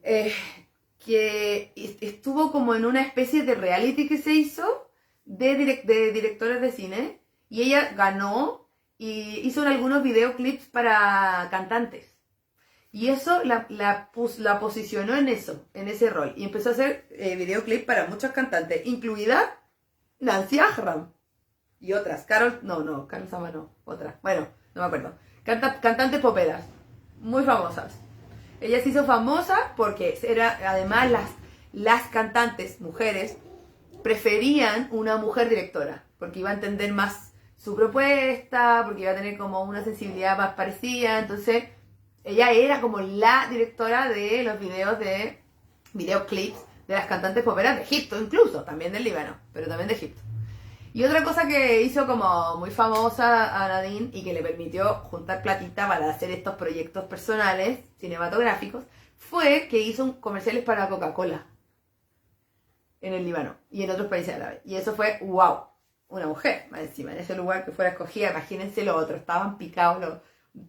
que estuvo como en una especie de reality que se hizo de directores de cine, y ella ganó y hizo algunos videoclips para cantantes. Y eso la posicionó en ese rol. Y empezó a hacer videoclips para muchos cantantes, incluida Nancy Ajram. Y otras, Carol Sama no, otra. Bueno, no me acuerdo. Cantantes poperas, muy famosas. Ella se hizo famosa porque además las cantantes, mujeres, preferían una mujer directora, porque iba a entender más su propuesta, porque iba a tener como una sensibilidad más parecida. Entonces, ella era como la directora de los videoclips de las cantantes poperas de Egipto, incluso, también del Líbano, pero también de Egipto. Y otra cosa que hizo como muy famosa a Nadine y que le permitió juntar platita para hacer estos proyectos personales, cinematográficos, fue que hizo comerciales para Coca-Cola en el Líbano y en otros países árabes. Y eso fue, wow, una mujer, más encima, en ese lugar que fuera escogida. Imagínense los otros, estaban picados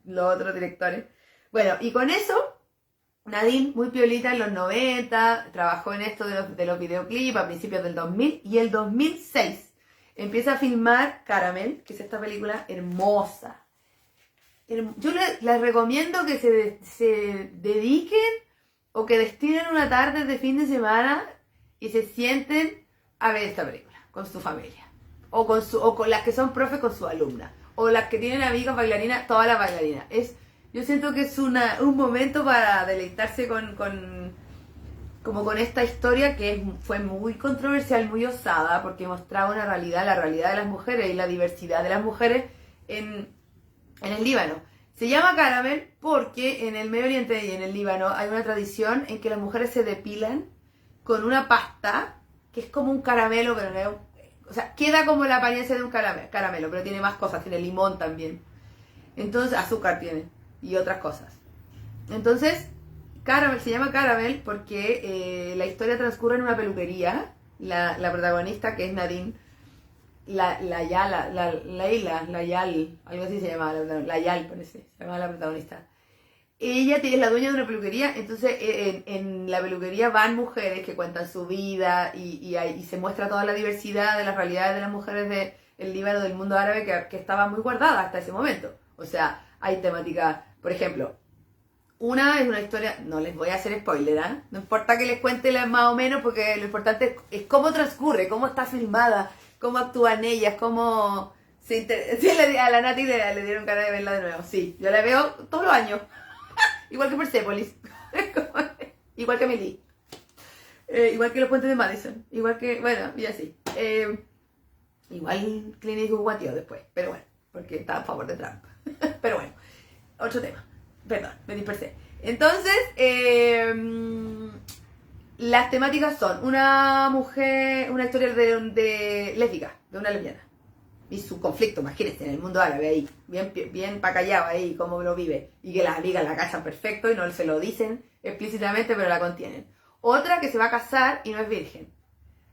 los otros directores. Bueno, y con eso, Nadine, muy piolita en los 90, trabajó en esto de los videoclips a principios del 2000, y el 2006 empieza a filmar Caramel, que es esta película hermosa. Yo les recomiendo que se dediquen o que destinen una tarde de fin de semana y se sienten a ver esta película con su familia. O con las que son profes con su alumna. O las que tienen amigas bailarinas, todas las bailarinas. Yo siento que es un momento para deleitarse con esta historia que fue muy controversial, muy osada, porque mostraba la realidad de las mujeres y la diversidad de las mujeres en el Líbano. Se llama Caramel porque en el Medio Oriente y en el Líbano hay una tradición en que las mujeres se depilan con una pasta que es como un caramelo, pero no, o sea, queda como la apariencia de un caramelo, pero tiene más cosas, tiene limón también. Entonces, azúcar tiene y otras cosas. Entonces, Caramel se llama Caramel porque la historia transcurre en una peluquería. La protagonista, que es Nadine, Layal, algo así se llama, Layal parece, se llama la protagonista. Ella es la dueña de una peluquería, entonces en la peluquería van mujeres que cuentan su vida y se muestra toda la diversidad de las realidades de las mujeres del Líbano, del mundo árabe, que estaba muy guardada hasta ese momento. O sea, hay temática, por ejemplo, una es una historia, no les voy a hacer spoiler, ¿eh? No importa que les cuente más o menos, porque lo importante es cómo transcurre, cómo está filmada, cómo actúan ellas, cómo sí, a la Nati le dieron ganas de verla de nuevo. Sí, yo la veo todos los años. Igual que Persepolis. Igual que Amelie. Igual que los puentes de Madison. Igual que, bueno, y así. Igual Clint Eastwood guateó después. Pero bueno, porque estaba a favor de Trump. Pero bueno, otro tema. Perdón, me dispersé. Entonces, las temáticas son una mujer, una historia de lésbica, de una lesbiana. y su conflicto, imagínense, en el mundo árabe ahí, bien pacallado ahí, cómo lo vive, y que las amigas la cachan perfecto y no se lo dicen explícitamente, pero la contienen. Otra que se va a casar y no es virgen,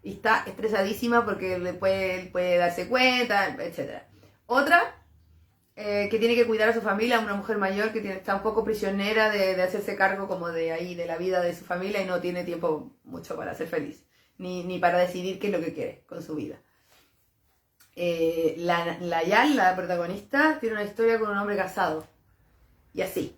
y está estresadísima porque le puede darse cuenta, etc. Otra que tiene que cuidar a su familia, una mujer mayor que está un poco prisionera de hacerse cargo como de ahí, de la vida de su familia y no tiene tiempo mucho para ser feliz, ni para decidir qué es lo que quiere con su vida. La Yal, la protagonista, tiene una historia con un hombre casado. Y así.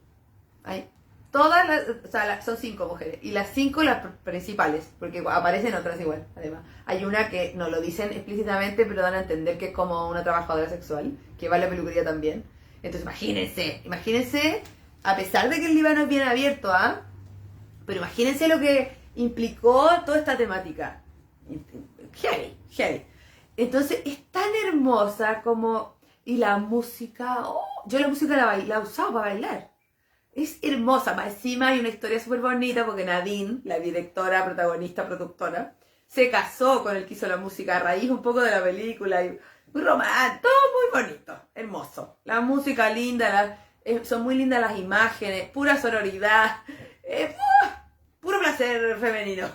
Hay todas las, o sea, son 5 mujeres. Y las 5 las principales, porque aparecen otras igual, además. Hay una que no lo dicen explícitamente, pero dan a entender que es como una trabajadora sexual, que va a la peluquería también. Entonces imagínense, a pesar de que el Líbano es bien abierto, ¿ah? Pero imagínense lo que implicó toda esta temática. Heavy. Entonces es tan hermosa como... Y la música... yo la música la he usado para bailar. Es hermosa. Más encima hay una historia súper bonita porque Nadine, la directora, protagonista, productora, se casó con el que hizo la música a raíz un poco de la película. Y muy romántico, todo muy bonito, hermoso. La música linda, son muy lindas las imágenes, pura sororidad. Puro placer femenino.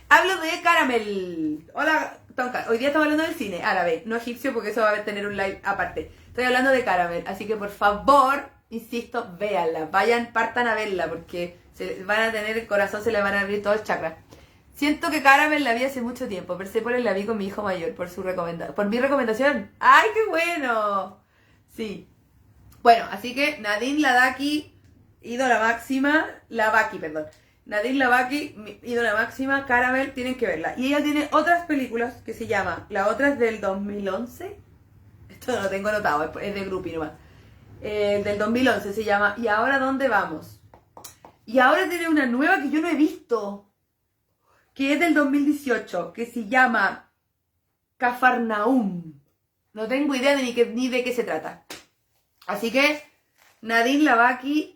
Hablo de Caramel. Hola, Tonka. Hoy día estamos hablando del cine árabe, no egipcio, porque eso va a tener un live aparte. Estoy hablando de Caramel, así que por favor, insisto, véanla. Vayan, partan a verla, porque se van a tener el corazón, se le van a abrir todos los chakras. Siento que Caramel la vi hace mucho tiempo. Persepolis la vi con mi hijo mayor por mi recomendación. ¡Ay, qué bueno! Sí. Bueno, así que Nadine Lavaki, ídola máxima, Nadine Lavaki, ídola máxima, Caramel, tienen que verla. Y ella tiene otras películas que se llama, la otra es del 2011, esto no lo tengo anotado, es de Grupi nomás. Del 2011 se llama ¿Y ahora dónde vamos? Y ahora tiene una nueva que yo no he visto, que es del 2018, que se llama Cafarnaum. No tengo idea ni de qué se trata. Así que Nadine Lavaki,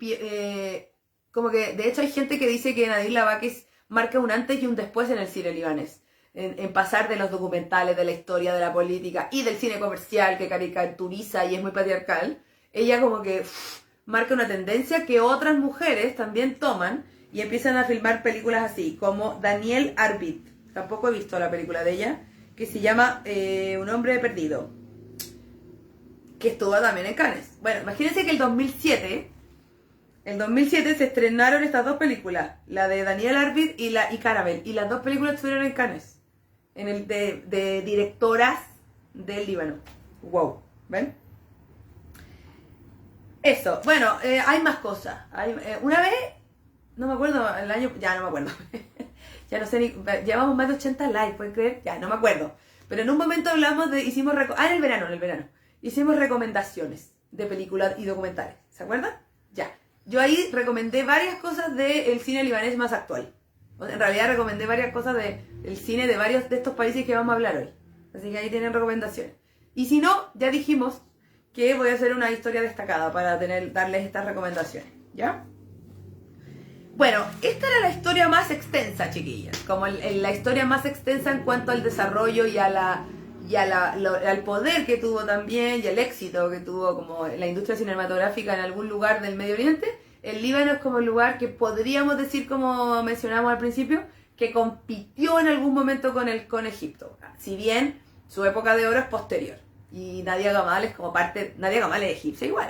como que de hecho hay gente que dice que Nadine Lavaki marca un antes y un después en el cine libanés. En pasar de los documentales, de la historia, de la política y del cine comercial que caricaturiza y es muy patriarcal. Ella como que marca una tendencia que otras mujeres también toman y empiezan a filmar películas así, como Danielle Arbit. Tampoco he visto la película de ella, que se llama Un hombre perdido, que estuvo también en Cannes. Bueno, imagínense que el 2007 se estrenaron estas dos películas, la de Danielle Arbit y Caramel, y las dos películas estuvieron en Cannes, en el de directoras del Líbano. Wow, ¿ven? Eso, bueno, hay más cosas. Una vez, no me acuerdo, el año, ya no me acuerdo. Ya no sé ni, llevamos más de 80 likes, ¿pueden creer? Ya, no me acuerdo. Pero en un momento hablamos en el verano. Hicimos recomendaciones de películas y documentales. ¿Se acuerdan? Ya. Yo ahí recomendé varias cosas del cine libanés más actual. En realidad recomendé varias cosas del cine de varios de estos países que vamos a hablar hoy. Así que ahí tienen recomendaciones. Y si no, ya dijimos que voy a hacer una historia destacada para darles estas recomendaciones. ¿Ya? Bueno, esta era la historia más extensa, chiquillas. Como la historia más extensa en cuanto al desarrollo y al poder que tuvo también y el éxito que tuvo como la industria cinematográfica en algún lugar del Medio Oriente. El Líbano es como el lugar que podríamos decir, como mencionamos al principio, que compitió en algún momento con Egipto. Si bien su época de oro es posterior. Y Nadia Gamal es como Nadia Gamal es egipcia igual.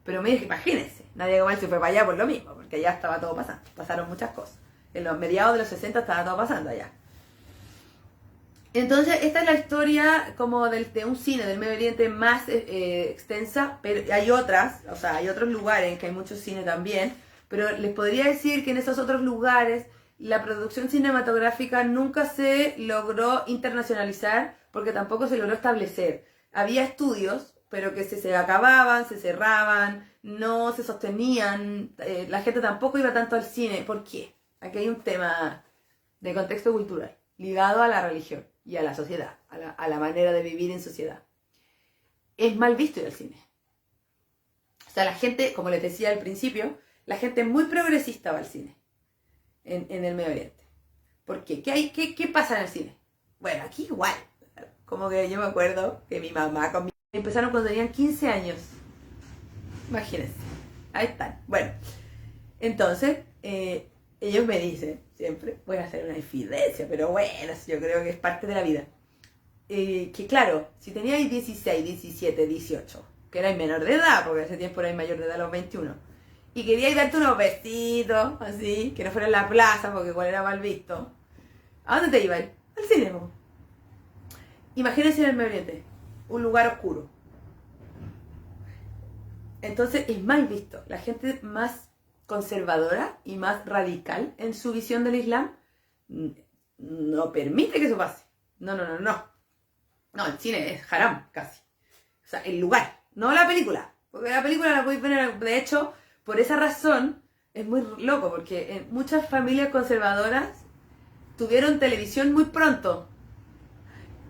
Pero imagínense, Nadia Gamal se fue para allá por lo mismo, porque allá estaba todo pasando. Pasaron muchas cosas. En los mediados de los 60 estaba todo pasando allá. Entonces, esta es la historia como de un cine del Medio Oriente más extensa, pero hay otras, o sea, hay otros lugares en que hay mucho cine también, pero les podría decir que en esos otros lugares la producción cinematográfica nunca se logró internacionalizar porque tampoco se logró establecer. Había estudios, pero que se acababan, se cerraban, no se sostenían, la gente tampoco iba tanto al cine. ¿Por qué? Aquí hay un tema de contexto cultural ligado a la religión y a la sociedad, a la manera de vivir en sociedad. Es mal visto ir al cine. O sea, la gente, como les decía al principio, la gente muy progresista va al cine en el Medio Oriente. ¿Por qué? ¿Qué pasa en el cine? Bueno, aquí igual. como que yo me acuerdo que mi mamá con mi... empezaron cuando tenían 15 años. Imagínense. Ahí están. Bueno, entonces, ellos me dicen, siempre, voy a hacer una infidencia, pero bueno, yo creo que es parte de la vida. Que claro, si teníais 16, 17, 18, que erais menor de edad, porque ese tiempo erais mayor de edad a los 21, y queríais darte unos besitos, así, que no fuera en la plaza, porque igual era mal visto, ¿a dónde te ibais? Al cine. Imagínense en el Medio Oriente, un lugar oscuro. Entonces es mal visto. La gente más conservadora y más radical en su visión del Islam no permite que eso pase. No. No, el cine es haram, casi. O sea, el lugar, no la película. Porque la película la podéis ver, de hecho, por esa razón, es muy loco, porque muchas familias conservadoras tuvieron televisión muy pronto.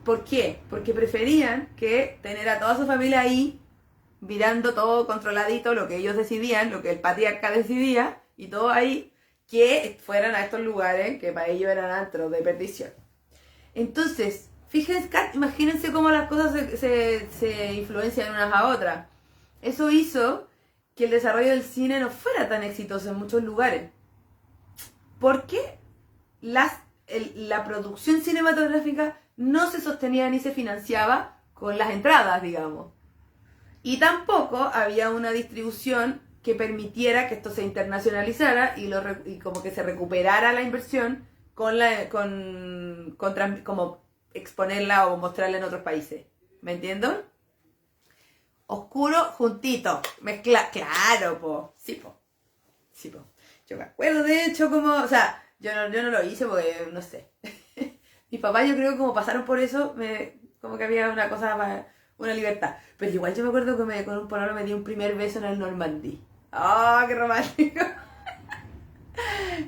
¿Por qué? Porque preferían que tener a toda su familia ahí, mirando todo controladito, lo que ellos decidían, lo que el patriarca decidía, y todo ahí, que fueran a estos lugares que para ellos eran antros de perdición. Entonces, fíjense, imagínense cómo las cosas se influencian unas a otras. Eso hizo que el desarrollo del cine no fuera tan exitoso en muchos lugares. Porque la producción cinematográfica no se sostenía ni se financiaba con las entradas, digamos. Y tampoco había una distribución que permitiera que esto se internacionalizara y como que se recuperara la inversión como exponerla o mostrarla en otros países. ¿Me entienden? Oscuro juntito. Mezcla. Claro, po. Sí, po. Yo me acuerdo, de hecho, como... O sea, yo no lo hice porque, no sé. Mis papás, yo creo que como pasaron por eso, como que había una cosa más... Una libertad. Pero igual yo me acuerdo que con un pololo me di un primer beso en el Normandí. ¡Ah, qué romántico!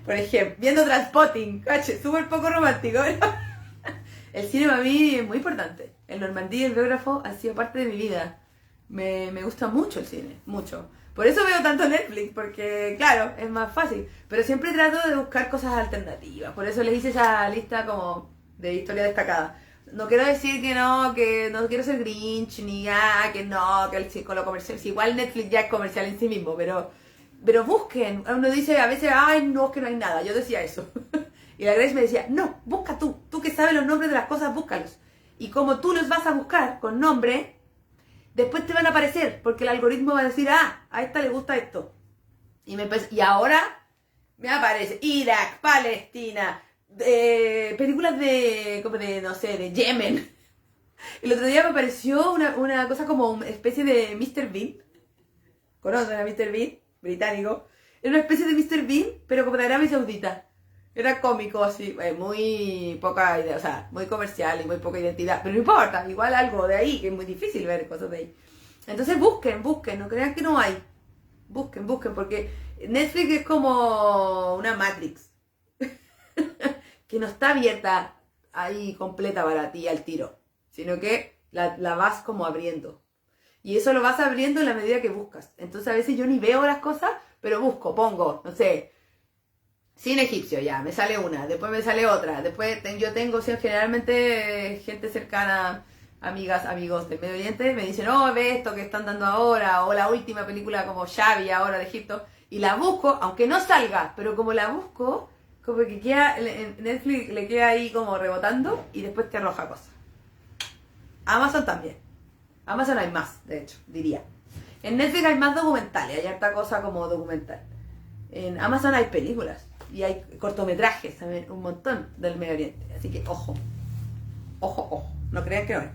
Por ejemplo, viendo Transpotting, caché, súper poco romántico. El cine para mí es muy importante. El Normandí y el biógrafo han sido parte de mi vida. Me gusta mucho el cine, mucho. Por eso veo tanto Netflix, porque claro, es más fácil. Pero siempre trato de buscar cosas alternativas. Por eso les hice esa lista como de historia destacada. No quiero decir que no quiero ser Grinch, ni que no, que con lo comercial. Si igual Netflix ya es comercial en sí mismo, pero busquen. Uno dice a veces, ay, no, es que no hay nada. Yo decía eso. Y la Grace me decía, no, busca tú que sabes los nombres de las cosas, búscalos. Y como tú los vas a buscar con nombre, después te van a aparecer, porque el algoritmo va a decir, a esta le gusta esto. Y ahora me aparece Irak, Palestina, películas no sé, de Yemen. El otro día me apareció una cosa como una especie de Mr. Bean. ¿Conocen a Mr. Bean? Británico. Era una especie de Mr. Bean, pero como de Arabia Saudita. Era cómico, así, muy poca idea, o sea, muy comercial y muy poca identidad. Pero no importa, igual algo de ahí, que es muy difícil ver cosas de ahí. Entonces busquen, no crean que no hay. Busquen, porque Netflix es como una Matrix. Que no está abierta ahí completa para ti al tiro, sino que la vas como abriendo. Y eso lo vas abriendo en la medida que buscas. Entonces a veces yo ni veo las cosas, pero busco, pongo, no sé, cine egipcio, ya, me sale una, después me sale otra, después yo tengo, generalmente gente cercana, amigas, amigos del Medio Oriente, me dicen, oh, ve esto que están dando ahora, o la última película como Xavi ahora de Egipto, y la busco, aunque no salga, pero como la busco, como que queda, en Netflix le queda ahí como rebotando, y después te arroja cosas. Amazon también. Amazon hay más, de hecho, diría. En Netflix hay más documentales, hay harta cosa como documental. En Amazon hay películas y hay cortometrajes también, un montón del Medio Oriente. Así que ojo, no crean que no hay.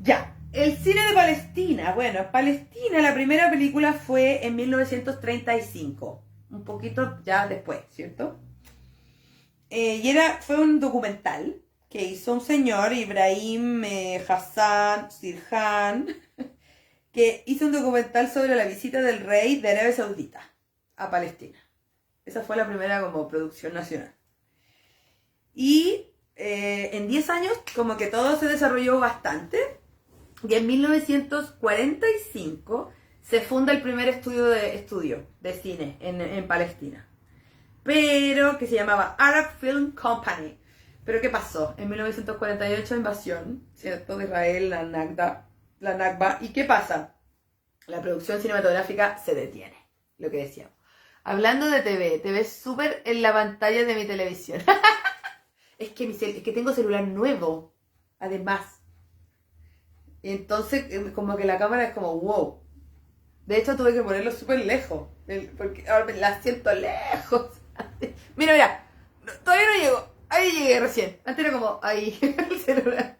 Ya, el cine de Palestina. Bueno, Palestina, la primera película fue en 1935. Un poquito ya después, ¿cierto? Fue un documental que hizo un señor, Ibrahim Hassan Sirhan, que hizo un documental sobre la visita del rey de Arabia Saudita a Palestina. Esa fue la primera como producción nacional. Y en 10 años como que todo se desarrolló bastante. Y en 1945 se funda el primer estudio de cine en Palestina. Pero que se llamaba Arab Film Company. Pero ¿qué pasó? En 1948 invasión, ¿cierto? De Israel, la Nakba. ¿Y qué pasa? La producción cinematográfica se detiene, lo que decíamos. Hablando de TV, te ves súper en la pantalla de mi televisión. es que tengo celular nuevo, además. Entonces, como que la cámara es como wow. De hecho, tuve que ponerlo súper lejos, porque ahora la siento lejos. Mira, todavía no llego. Ahí llegué recién. Antes era como ahí, el celular.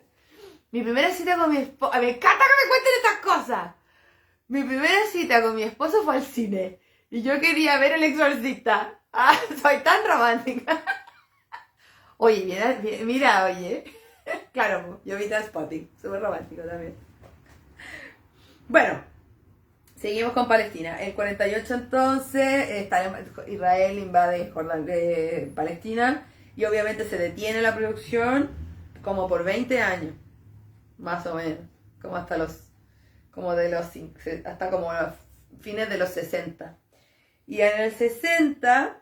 Mi primera cita con mi esposo... Me encanta que me cuenten estas cosas. Mi primera cita con mi esposo fue al cine. Y yo quería ver El Exorcista. Ah, soy tan romántica. Oye, mira, oye. Claro, yo vi Trainspotting. Súper romántico también. Bueno, seguimos con Palestina. El 48 entonces, Israel invade Palestina. Y obviamente se detiene la producción como por 20 años. Más o menos. Como hasta los fines de los 60. Y en el 60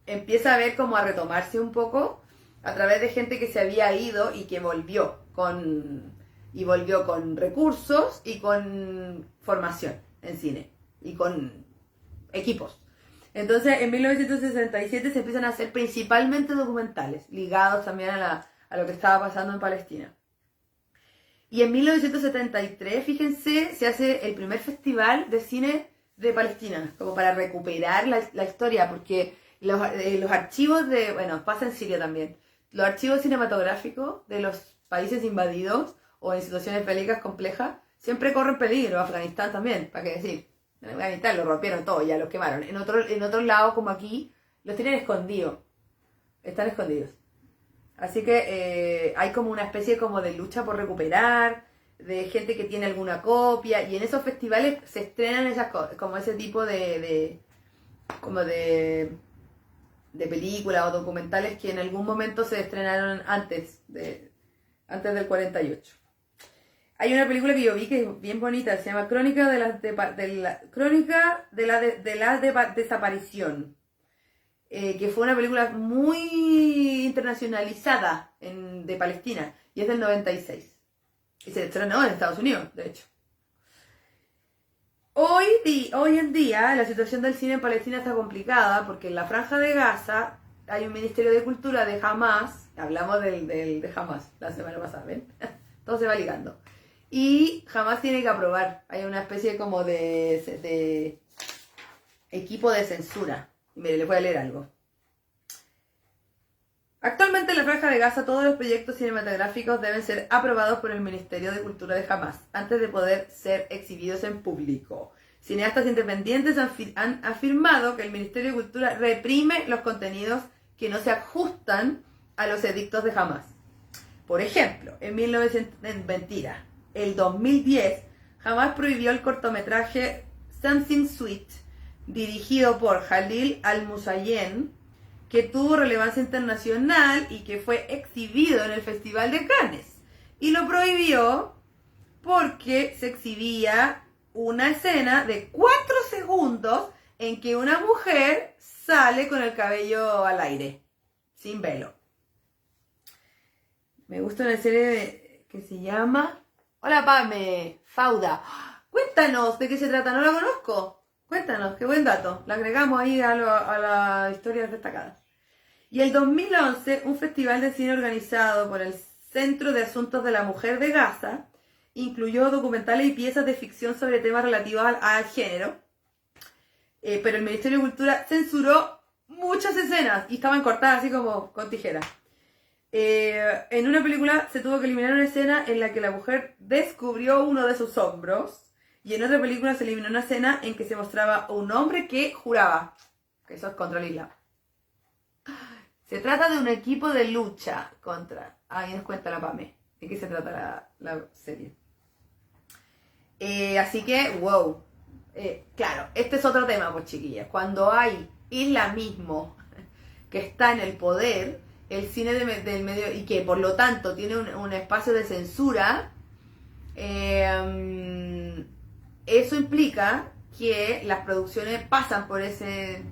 empieza a ver como a retomarse un poco a través de gente que se había ido y que volvió con recursos y con formación en cine y con equipos. Entonces en 1967 se empiezan a hacer principalmente documentales ligados también a lo que estaba pasando en Palestina. Y en 1973, fíjense, se hace el primer festival de cine de Palestina, como para recuperar la historia, porque los archivos pasa en Siria también, los archivos cinematográficos de los países invadidos o en situaciones bélicas complejas, siempre corren peligro, Afganistán también, ¿para qué decir? En Afganistán lo rompieron todo, ya los quemaron. En otros lados, como aquí, los tienen escondidos, están escondidos. Así que hay como una especie como de lucha por recuperar, de gente que tiene alguna copia, y en esos festivales se estrenan esas cosas, como ese tipo de películas o documentales que en algún momento se estrenaron antes del 48. Hay una película que yo vi que es bien bonita, se llama Crónica de la Desaparición. Que fue una película muy internacionalizada de Palestina, y es del 96. Y se estrenó en Estados Unidos, de hecho. Hoy en día la situación del cine en Palestina está complicada porque en la Franja de Gaza hay un Ministerio de Cultura de Hamas, hablamos de Hamas la semana pasada, ¿ven? Todo se va ligando. Y Hamas tiene que aprobar, hay una especie como de equipo de censura. Mire, les voy a leer algo. Actualmente en la Franja de Gaza todos los proyectos cinematográficos deben ser aprobados por el Ministerio de Cultura de Hamas antes de poder ser exhibidos en público. Cineastas independientes han afirmado que el Ministerio de Cultura reprime los contenidos que no se ajustan a los edictos de Hamas. Por ejemplo, el 2010, Hamas prohibió el cortometraje Something Sweet, dirigido por Jalil Al-Musayyen, que tuvo relevancia internacional y que fue exhibido en el Festival de Cannes. Y lo prohibió porque se exhibía una escena de 4 segundos en que una mujer sale con el cabello al aire, sin velo. Me gusta una serie que se llama... Hola, Pame, Fauda. Cuéntanos de qué se trata, no la conozco. Cuéntanos, qué buen dato. La agregamos ahí a las historias destacadas. Y el 2011, un festival de cine organizado por el Centro de Asuntos de la Mujer de Gaza incluyó documentales y piezas de ficción sobre temas relativos al género. Pero el Ministerio de Cultura censuró muchas escenas y estaban cortadas así como con tijeras. En una película se tuvo que eliminar una escena en la que la mujer descubrió uno de sus hombros. Y en otra película se eliminó una escena en que se mostraba un hombre que juraba. Que eso es contra el Islam. Se trata de un equipo de lucha contra... Ahí nos cuenta la Pame. ¿De qué se trata la serie? Así que, wow. Claro, este es otro tema, pues chiquillas. Cuando hay islamismo que está en el poder, el cine del medio... Y que por lo tanto tiene un espacio de censura... eso implica que las producciones pasan por ese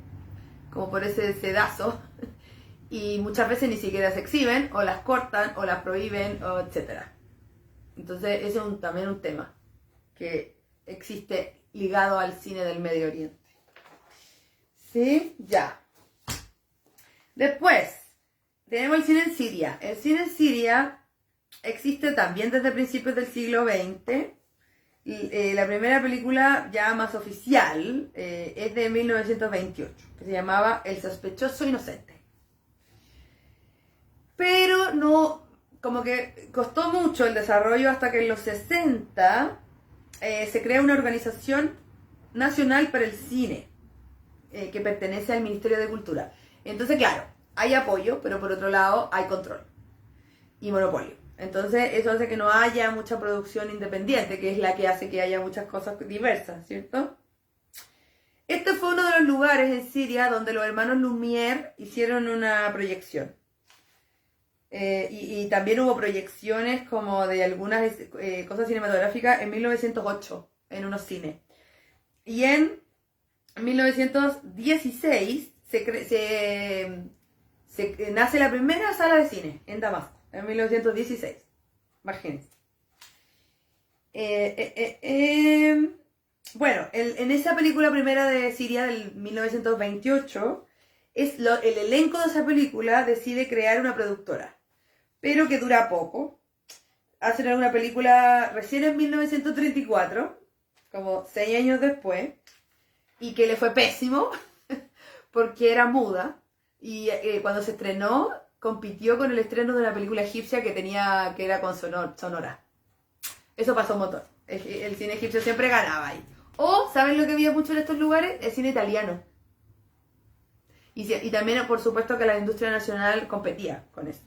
sedazo y muchas veces ni siquiera se exhiben, o las cortan, o las prohíben, o etc. Entonces ese es también un tema que existe ligado al cine del Medio Oriente. ¿Sí? Ya. Después, tenemos el cine en Siria. El cine en Siria existe también desde principios del siglo XX. La primera película ya más oficial es de 1928, que se llamaba El sospechoso inocente. Pero no, como que costó mucho el desarrollo hasta que en los 60 se crea una organización nacional para el cine que pertenece al Ministerio de Cultura. Entonces, claro, hay apoyo, pero por otro lado hay control y monopolio. Entonces eso hace que no haya mucha producción independiente, que es la que hace que haya muchas cosas diversas, ¿cierto? Este fue uno de los lugares en Siria donde los hermanos Lumière hicieron una proyección. Y también hubo proyecciones como de algunas cosas cinematográficas en 1908 en unos cines. Y en 1916 nace la primera sala de cine en Damasco, en 1916. Imagínense. Bueno, en esa película primera de Siria del 1928, el elenco de esa película decide crear una productora, pero que dura poco. Hacen una película recién en 1934, como 6 años después, y que le fue pésimo, porque era muda, y cuando se estrenó, compitió con el estreno de una película egipcia que era con sonora. Eso pasó un montón. El cine egipcio siempre ganaba ahí. O, ¿saben lo que había mucho en estos lugares? El cine italiano. Y también, por supuesto, que la industria nacional competía con eso.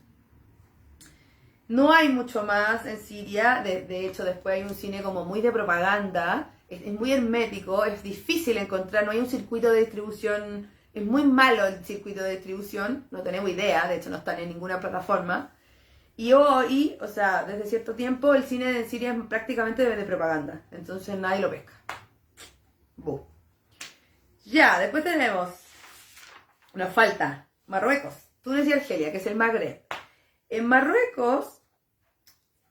No hay mucho más en Siria. De hecho, después hay un cine como muy de propaganda. Es muy hermético, es difícil encontrar, no hay un circuito de distribución. Es muy malo el circuito de distribución. No tenemos idea, de hecho no están en ninguna plataforma. Y hoy, o sea, desde cierto tiempo, el cine en Siria es prácticamente de propaganda. Entonces nadie lo pesca. Buh. Ya, después tenemos, nos falta Marruecos, Túnez y Argelia, que es el Magreb. En Marruecos,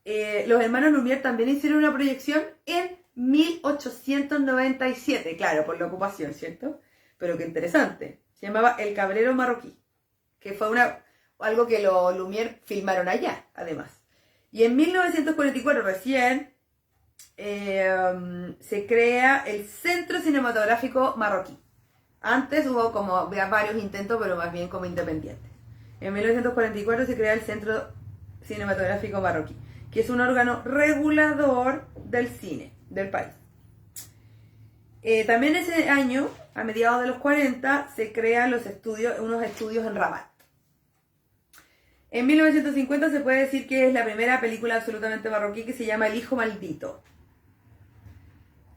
los hermanos Lumière también hicieron una proyección en 1897, claro, por la ocupación, ¿cierto? Pero qué interesante. Se llamaba El Cabrero Marroquí, que fue algo que los Lumière filmaron allá, además. Y en 1944 recién se crea el Centro Cinematográfico Marroquí. Antes hubo como varios intentos, pero más bien como independientes. En 1944 se crea el Centro Cinematográfico Marroquí, que es un órgano regulador del cine del país. También ese año, a mediados de los 40, se crean unos estudios en Rabat. En 1950 se puede decir que es la primera película absolutamente marroquí, que se llama El Hijo Maldito.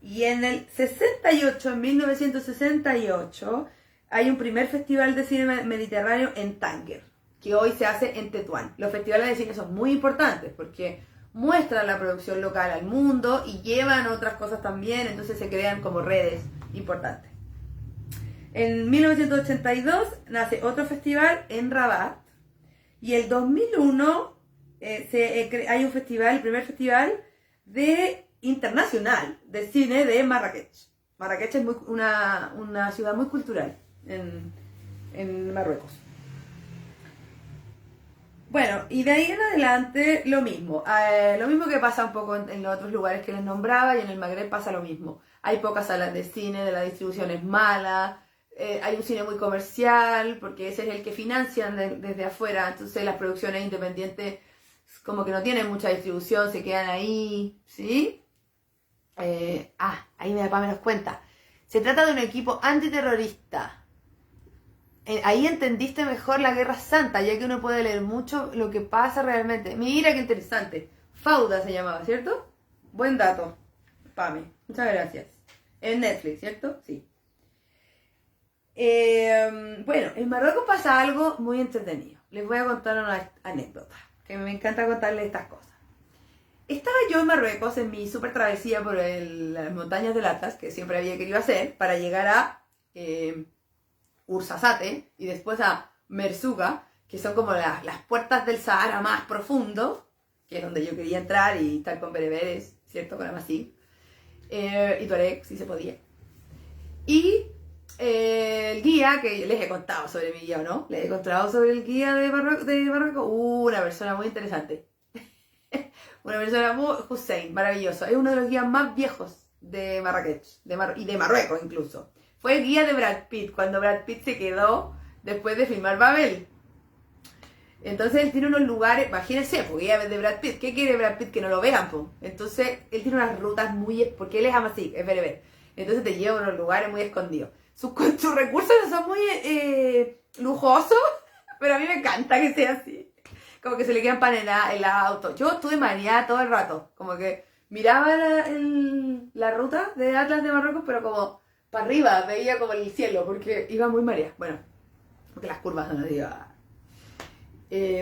Y en el 68, en 1968, hay un primer festival de cine mediterráneo en Tánger, que hoy se hace en Tetuán. Los festivales de cine son muy importantes porque muestran la producción local al mundo y llevan otras cosas también, entonces se crean como redes importantes. En 1982 nace otro festival en Rabat, y el 2001 hay un festival, el primer festival internacional de cine de Marrakech. Marrakech es una ciudad muy cultural en Marruecos. Bueno, y de ahí en adelante lo mismo. Lo mismo que pasa un poco en los otros lugares que les nombraba, y en el Magreb pasa lo mismo. Hay pocas salas de cine, la distribución es mala, hay un cine muy comercial, porque ese es el que financian desde afuera, entonces las producciones independientes como que no tienen mucha distribución, se quedan ahí, ¿sí? Ahí mi papá me nos cuenta. Se trata de un equipo antiterrorista. Ahí entendiste mejor la Guerra Santa, ya que uno puede leer mucho lo que pasa realmente. Mira qué interesante. Fauda se llamaba, ¿cierto? Buen dato, Pame. Muchas gracias. En Netflix, ¿cierto? Sí. Bueno, en Marruecos pasa algo muy entretenido. Les voy a contar una anécdota, que me encanta contarles estas cosas. Estaba yo en Marruecos en mi super travesía por las montañas del Atlas, que siempre había querido hacer, para llegar a Ouarzazate y después a Merzouga, que son como las puertas del Sahara más profundo, que es donde yo quería entrar y estar con bereberes, ¿cierto? Con Amasí. Y Tuareg, si se podía. Y el guía, que les he contado sobre mi guía, ¿o no? Les he contado sobre el guía de Marruecos. Una persona muy interesante. Una persona muy... Hussein, maravilloso. Es uno de los guías más viejos de Marrakech. Y de Marruecos, incluso. Fue el guía de Brad Pitt, cuando Brad Pitt se quedó después de filmar Babel. Entonces él tiene unos lugares, imagínense, pues guía de Brad Pitt. ¿Qué quiere Brad Pitt? Que no lo vean, pues. Entonces él tiene unas rutas muy... Porque él es Amasí, es bereber. Entonces te lleva a unos lugares muy escondidos. Sus recursos no son muy lujosos, pero a mí me encanta que sea así. Como que se le quedan pan en el auto. Yo estuve mareada todo el rato. Como que miraba la ruta de Atlas de Marruecos, pero como para arriba, veía como el cielo, porque iba muy mareada. Bueno, porque las curvas no las iba...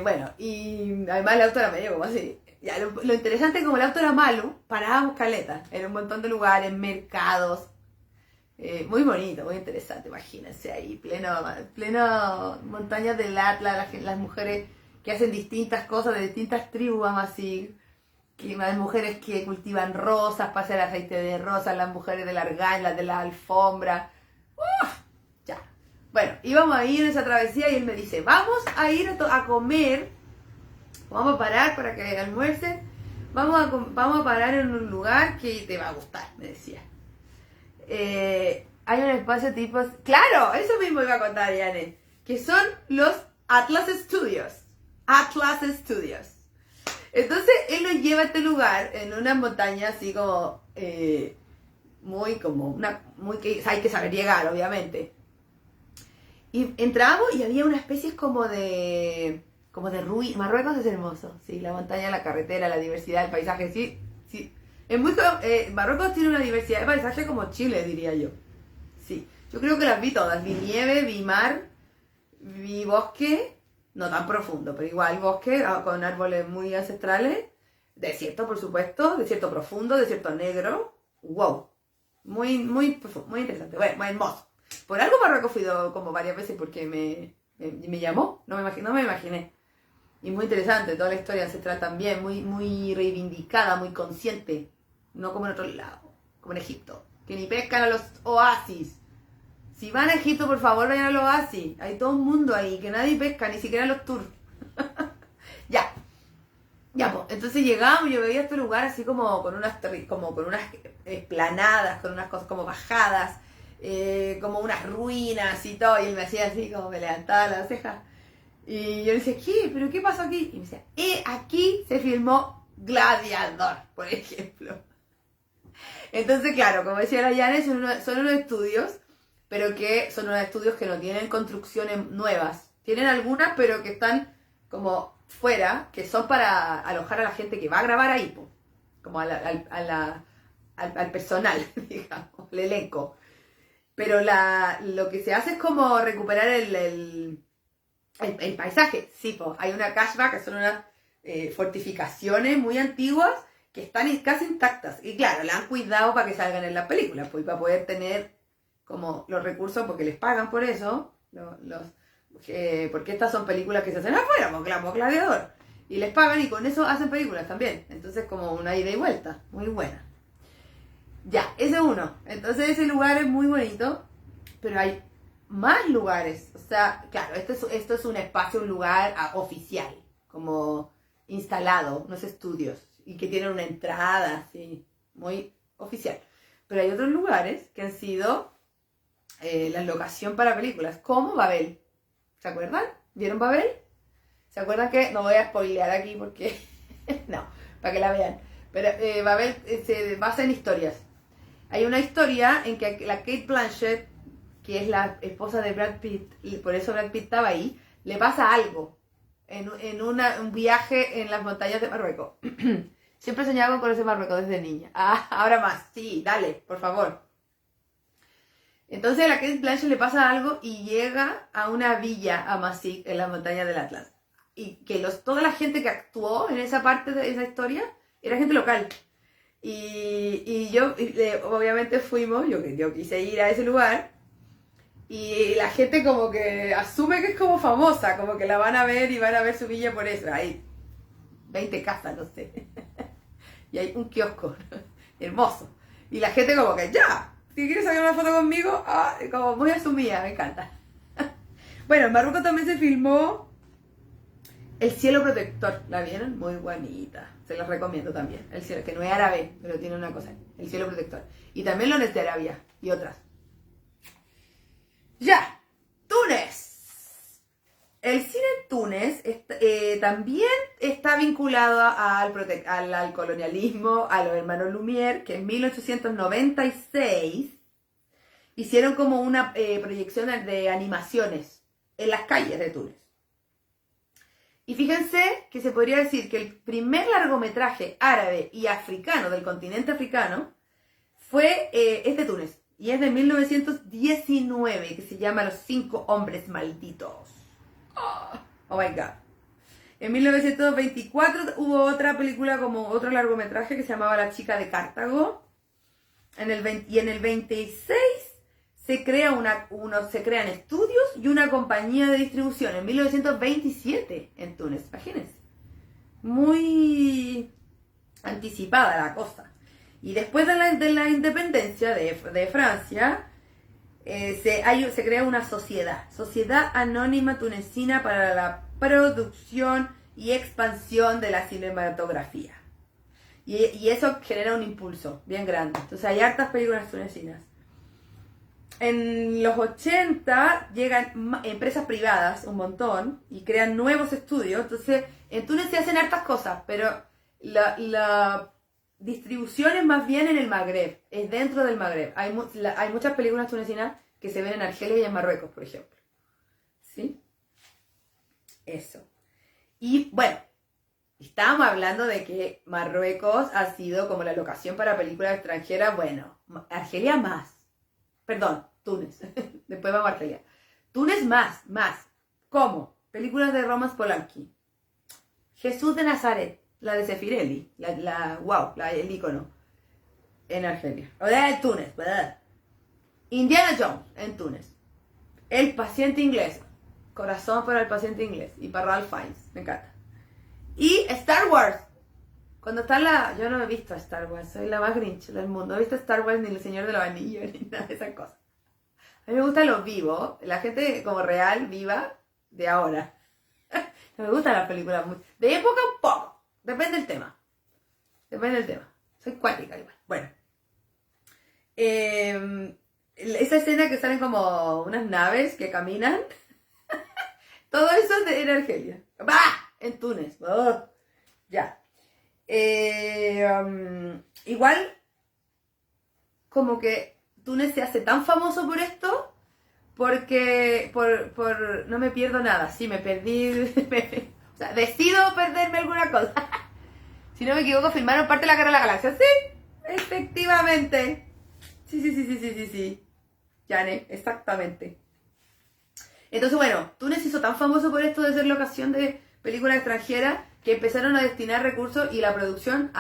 bueno, y además el auto era medio como así. Ya, lo interesante es que como el auto era malo, parábamos caleta en un montón de lugares, mercados. Muy bonito, muy interesante, imagínense ahí, pleno montañas del Atlas, las mujeres que hacen distintas cosas de distintas tribus, vamos a decir, que hay mujeres que cultivan rosas, para hacer aceite de rosas, las mujeres del argán, las de la alfombra. Ya. Bueno, íbamos a ir en esa travesía y él me dice, vamos a ir a comer, vamos a parar para que almuercen, vamos a parar en un lugar que te va a gustar, me decía. Hay un espacio tipo... Claro, eso mismo iba a contar, Janet. Que son los Atlas Studios. Atlas Studios. Entonces, él nos lleva a este lugar en una montaña así como... muy que hay que saber llegar, obviamente. Y entramos y había una especie como de ruinas. Marruecos es hermoso. Sí, la montaña, la carretera, la diversidad, el paisaje. Sí, sí. Marruecos tiene una diversidad de paisaje como Chile, diría yo. Sí, yo creo que las vi todas. Vi nieve, vi mar, vi bosque, no tan profundo, pero igual bosque con árboles muy ancestrales. Desierto, por supuesto, desierto profundo, desierto negro. ¡Wow! Muy interesante. Bueno, muy hermoso. Por algo Marruecos fui como varias veces porque me llamó, no me imaginé. Y muy interesante, toda la historia ancestral también, muy reivindicada, muy consciente. No como en otros lados, como en Egipto, que ni pescan a los oasis. Si van a Egipto, por favor, vayan a los oasis. Hay todo un mundo ahí, que nadie pesca, ni siquiera los tours. Ya, pues, entonces llegamos, yo veía este lugar así como con unas esplanadas, con unas cosas como bajadas, como unas ruinas y todo, y él me hacía así, como me levantaba las cejas. Y yo le decía, ¿qué? ¿Pero qué pasó aquí? Y me decía, aquí se filmó Gladiador, por ejemplo. Entonces, claro, como decía la Yane, son unos estudios, pero que son unos estudios que no tienen construcciones nuevas. Tienen algunas, pero que están como fuera, que son para alojar a la gente que va a grabar ahí, como al personal, digamos, el elenco. Pero lo que se hace es como recuperar el paisaje. Sí, pues hay una cashback, que son unas fortificaciones muy antiguas que están casi intactas. Y claro, la han cuidado para que salgan en las películas, pues para poder tener como los recursos, porque les pagan por eso, porque estas son películas que se hacen afuera, pues Gladiador. Y les pagan y con eso hacen películas también. Entonces como una ida y vuelta, muy buena. Ya, ese es uno. Entonces ese lugar es muy bonito, pero hay más lugares. O sea, claro, esto es un espacio, un lugar oficial, como instalado, unos estudios, y que tienen una entrada así, muy oficial. Pero hay otros lugares que han sido la locación para películas, como Babel. ¿Se acuerdan? ¿Vieron Babel? ¿Se acuerdan que? No voy a spoilear aquí porque... no, para que la vean. Pero Babel se basa en historias. Hay una historia en que la Cate Blanchett, que es la esposa de Brad Pitt, y por eso Brad Pitt estaba ahí, le pasa algo en un viaje en las montañas de Marruecos. Siempre soñaba con conocer Marruecos desde niña. Ahora más, sí, dale, por favor. Entonces a la Cate Blanchett le pasa algo y llega a una villa Amasí en las montañas del Atlas. Y que toda la gente que actuó en esa parte de esa historia era gente local. Y yo, obviamente fuimos, yo quise ir a ese lugar. Y la gente como que asume que es como famosa, como que la van a ver y van a ver su villa por eso. Hay 20 casas, no sé. Y hay un kiosco hermoso. Y la gente como que, ya, si quieres sacar una foto conmigo, como muy asumida, me encanta. Bueno, en Marruecos también se filmó El cielo protector. ¿La vieron? Muy bonita. Se los recomiendo también. El cielo, que no es árabe, pero tiene una cosa. El cielo protector. Y también Lones de Arabia y otras. Ya. Túnez. El cine en Túnez también está vinculado al colonialismo, a los hermanos Lumière, que en 1896 hicieron como una proyección de animaciones en las calles de Túnez. Y fíjense que se podría decir que el primer largometraje árabe y africano del continente africano es de Túnez. Y es de 1919, que se llama Los 5 hombres malditos. Oh my God. En 1924 hubo otra película, como otro largometraje que se llamaba La chica de Cartago. Y en el 26 se crean estudios y una compañía de distribución. En 1927 en Túnez, imagínense. Muy anticipada la cosa. Y después de la independencia de Francia, se crea una Sociedad Anónima Tunecina para la Producción y Expansión de la Cinematografía. Y eso genera un impulso bien grande. Entonces hay hartas películas tunecinas. En los 80 llegan empresas privadas, un montón, y crean nuevos estudios. Entonces en Túnez se hacen hartas cosas, pero la distribución es más bien en el Magreb, es dentro del Magreb. Hay muchas películas tunecinas que se ven en Argelia y en Marruecos, por ejemplo. ¿Sí? Eso. Y bueno, estábamos hablando de que Marruecos ha sido como la locación para películas extranjeras. Bueno, Argelia más. Perdón, Túnez. Después vamos a Argelia. Túnez más. ¿Cómo? Películas de Roman Polanski. Jesús de Nazaret. La de Sefirelli, el ícono en Argelia. O sea, en Túnez, ¿verdad? Indiana Jones en Túnez. El paciente inglés. Corazón para el paciente inglés. Y para Ralph Fiennes, me encanta. Y Star Wars. Cuando está yo no he visto Star Wars, soy la más grinch del mundo. No he visto Star Wars ni El Señor de los Anillos, ni nada de esas cosas. A mí me gustan los vivos, la gente como real, viva, de ahora. Me gustan las películas, de época un poco. Depende del tema. Soy cuática igual. Bueno. Esa escena que salen como unas naves que caminan. Todo eso es en Argelia. ¡Bah! En Túnez. ¡Oh! Ya. Igual, como que Túnez se hace tan famoso por esto, porque no me pierdo nada. Sí, me perdí. O sea, decido perderme alguna cosa. Si no me equivoco, filmaron parte de La Guerra de la Galaxia. Sí, efectivamente. Sí. Yane, exactamente. Entonces, bueno, Túnez se hizo tan famoso por esto de ser locación de películas extranjeras que empezaron a destinar recursos y la producción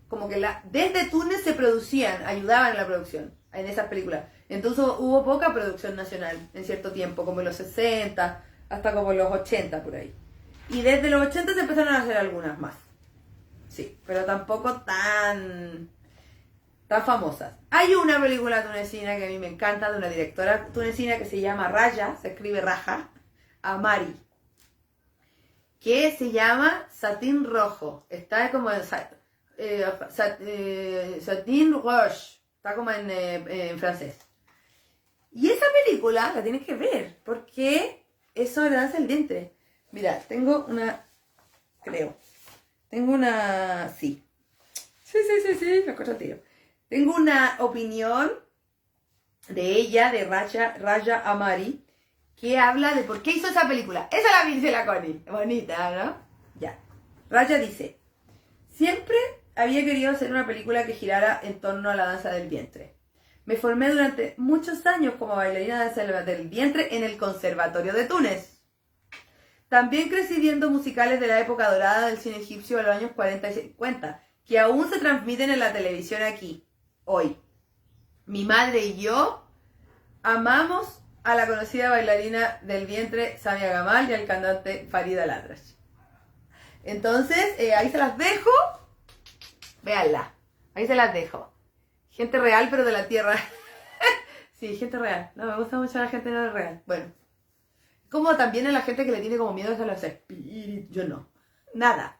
como que desde Túnez se producían, ayudaban en la producción en esas películas. Entonces hubo poca producción nacional en cierto tiempo, como en los 60 hasta como en los 80 por ahí. Y desde los 80 se empezaron a hacer algunas más. Sí, pero tampoco tan famosas. Hay una película tunecina que a mí me encanta, de una directora tunecina que se llama Raya, se escribe Raja, Amari, que se llama Satín Rojo. Está como en Satín Rouge, está como en francés. Y esa película la tienes que ver, porque es sobre danza del vientre. Mira, tengo una, sí, me acuerdo, tío. Tengo una opinión de ella, de Raya Amari, que habla de por qué hizo esa película. Esa la dice la Connie. Bonita, ¿no? Ya. Raya dice: siempre había querido hacer una película que girara en torno a la danza del vientre. Me formé durante muchos años como bailarina de danza del vientre en el Conservatorio de Túnez. También crecí viendo musicales de la época dorada del cine egipcio de los años 40 y 50, que aún se transmiten en la televisión aquí, hoy. Mi madre y yo amamos a la conocida bailarina del vientre Samia Gamal y al cantante Farida Al-Atrash. Entonces, ahí se las dejo. Véanla. Ahí se las dejo. Gente real, pero de la tierra. Sí, gente real. No, me gusta mucho la gente no real. Bueno. Como también a la gente que le tiene como miedo a los espíritus. Yo no. Nada.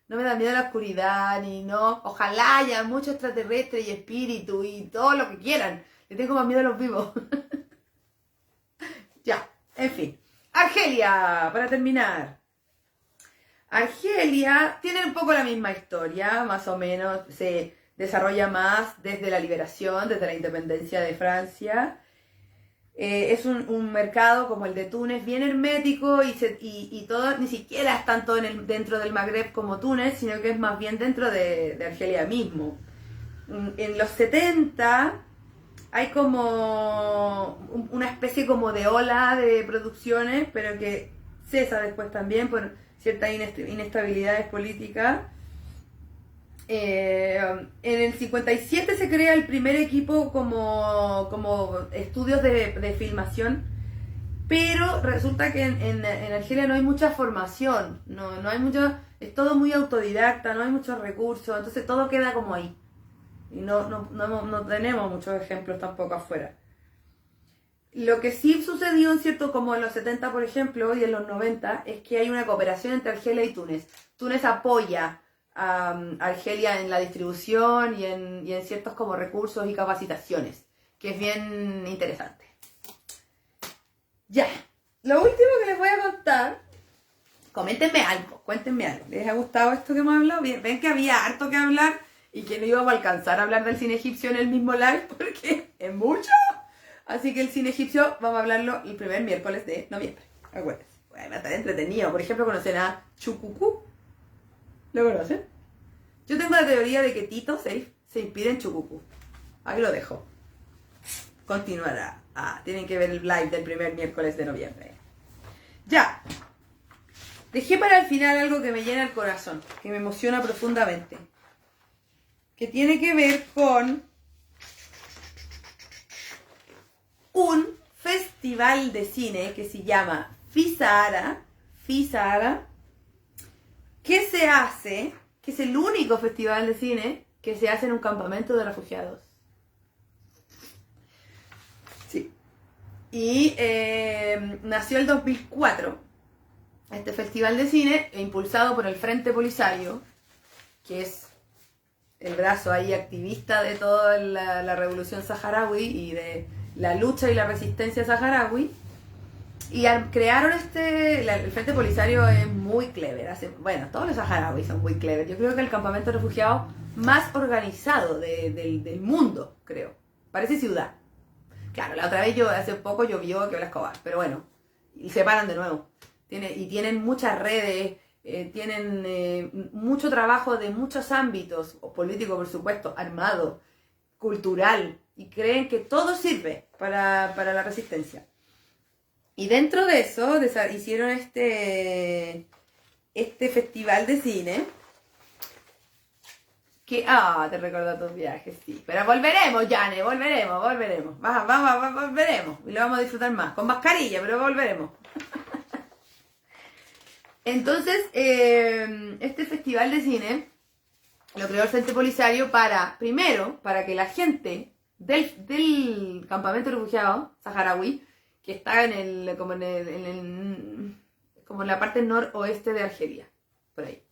No me da miedo la oscuridad, ni no. Ojalá haya mucho extraterrestre y espíritu y todo lo que quieran. Le tengo más miedo a los vivos. Ya, en fin. Argelia, para terminar. Argelia tiene un poco la misma historia, más o menos. Se desarrolla más desde la liberación, desde la independencia de Francia. Es un mercado como el de Túnez, bien hermético y todo, ni siquiera es tanto dentro del Magreb como Túnez, sino que es más bien dentro de Argelia mismo. En los 70 hay como una especie como de ola de producciones, pero que cesa después también por ciertas inestabilidades políticas. En el 57 se crea el primer equipo como estudios de filmación, pero resulta que en Argelia no hay mucha formación, no hay mucho, es todo muy autodidacta, no hay muchos recursos, entonces todo queda como ahí. Y no tenemos muchos ejemplos tampoco afuera. Lo que sí sucedió en cierto, como en los 70 por ejemplo, y en los 90, es que hay una cooperación entre Argelia y Túnez. Túnez apoya a Argelia en la distribución y en ciertos como recursos y capacitaciones, que es bien interesante. Ya, lo último que les voy a contar, coméntenme algo, cuéntenme algo. ¿Les ha gustado esto que hemos hablado? Ven que había harto que hablar y que no íbamos a alcanzar a hablar del cine egipcio en el mismo live porque es mucho. Así que el cine egipcio vamos a hablarlo el primer miércoles de noviembre. Acuérdense. Bueno, va a estar entretenido. Por ejemplo, ¿conocen a Chucucú? ¿Lo conocen? Yo tengo la teoría de que Tito se inspira en Chucucú. Ahí lo dejo. Continuará. Tienen que ver el live del primer miércoles de noviembre. Ya. Dejé para el final algo que me llena el corazón, que me emociona profundamente. Que tiene que ver con un festival de cine que se llama Fisahara, que se hace, que es el único festival de cine que se hace en un campamento de refugiados. Sí. Y nació el 2004, este festival de cine, impulsado por el Frente Polisario, que es el brazo ahí activista de toda la revolución saharaui y de la lucha y la resistencia saharaui. Y crearon el Frente Polisario es muy clever. Bueno, todos los saharauis son muy clever. Yo creo que el campamento de refugiados más organizado del mundo, creo. Parece ciudad. Claro, la otra vez hace poco llovió que Blas Escobar, pero bueno, y se paran de nuevo. Tienen muchas redes, tienen mucho trabajo de muchos ámbitos, político por supuesto, armado, cultural, y creen que todo sirve para la resistencia. Y dentro de eso hicieron este festival de cine que, te recuerdo tus viajes, sí. Pero volveremos, Jane, volveremos. Volveremos. Y lo vamos a disfrutar más, con mascarilla, pero volveremos. Entonces, este festival de cine lo creó el Frente Polisario primero, para que la gente del campamento de refugiados saharaui, que está como en la parte noroeste de Argelia, por ahí.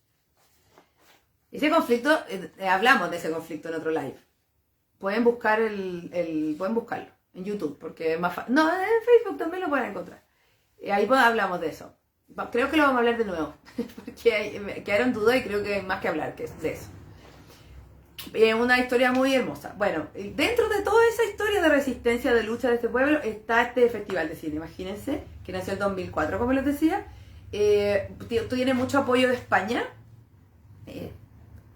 Ese conflicto, hablamos de ese conflicto en otro live. Pueden buscarlo en YouTube, porque es más fácil. No, en Facebook también lo pueden encontrar. Ahí hablamos de eso. Creo que lo vamos a hablar de nuevo, porque me quedaron dudas y creo que hay más que hablar de eso. Es una historia muy hermosa. Bueno, dentro de toda esa historia de resistencia, de lucha de este pueblo, está este festival de cine. Imagínense, que nació en 2004, como les decía. Tiene mucho apoyo de España.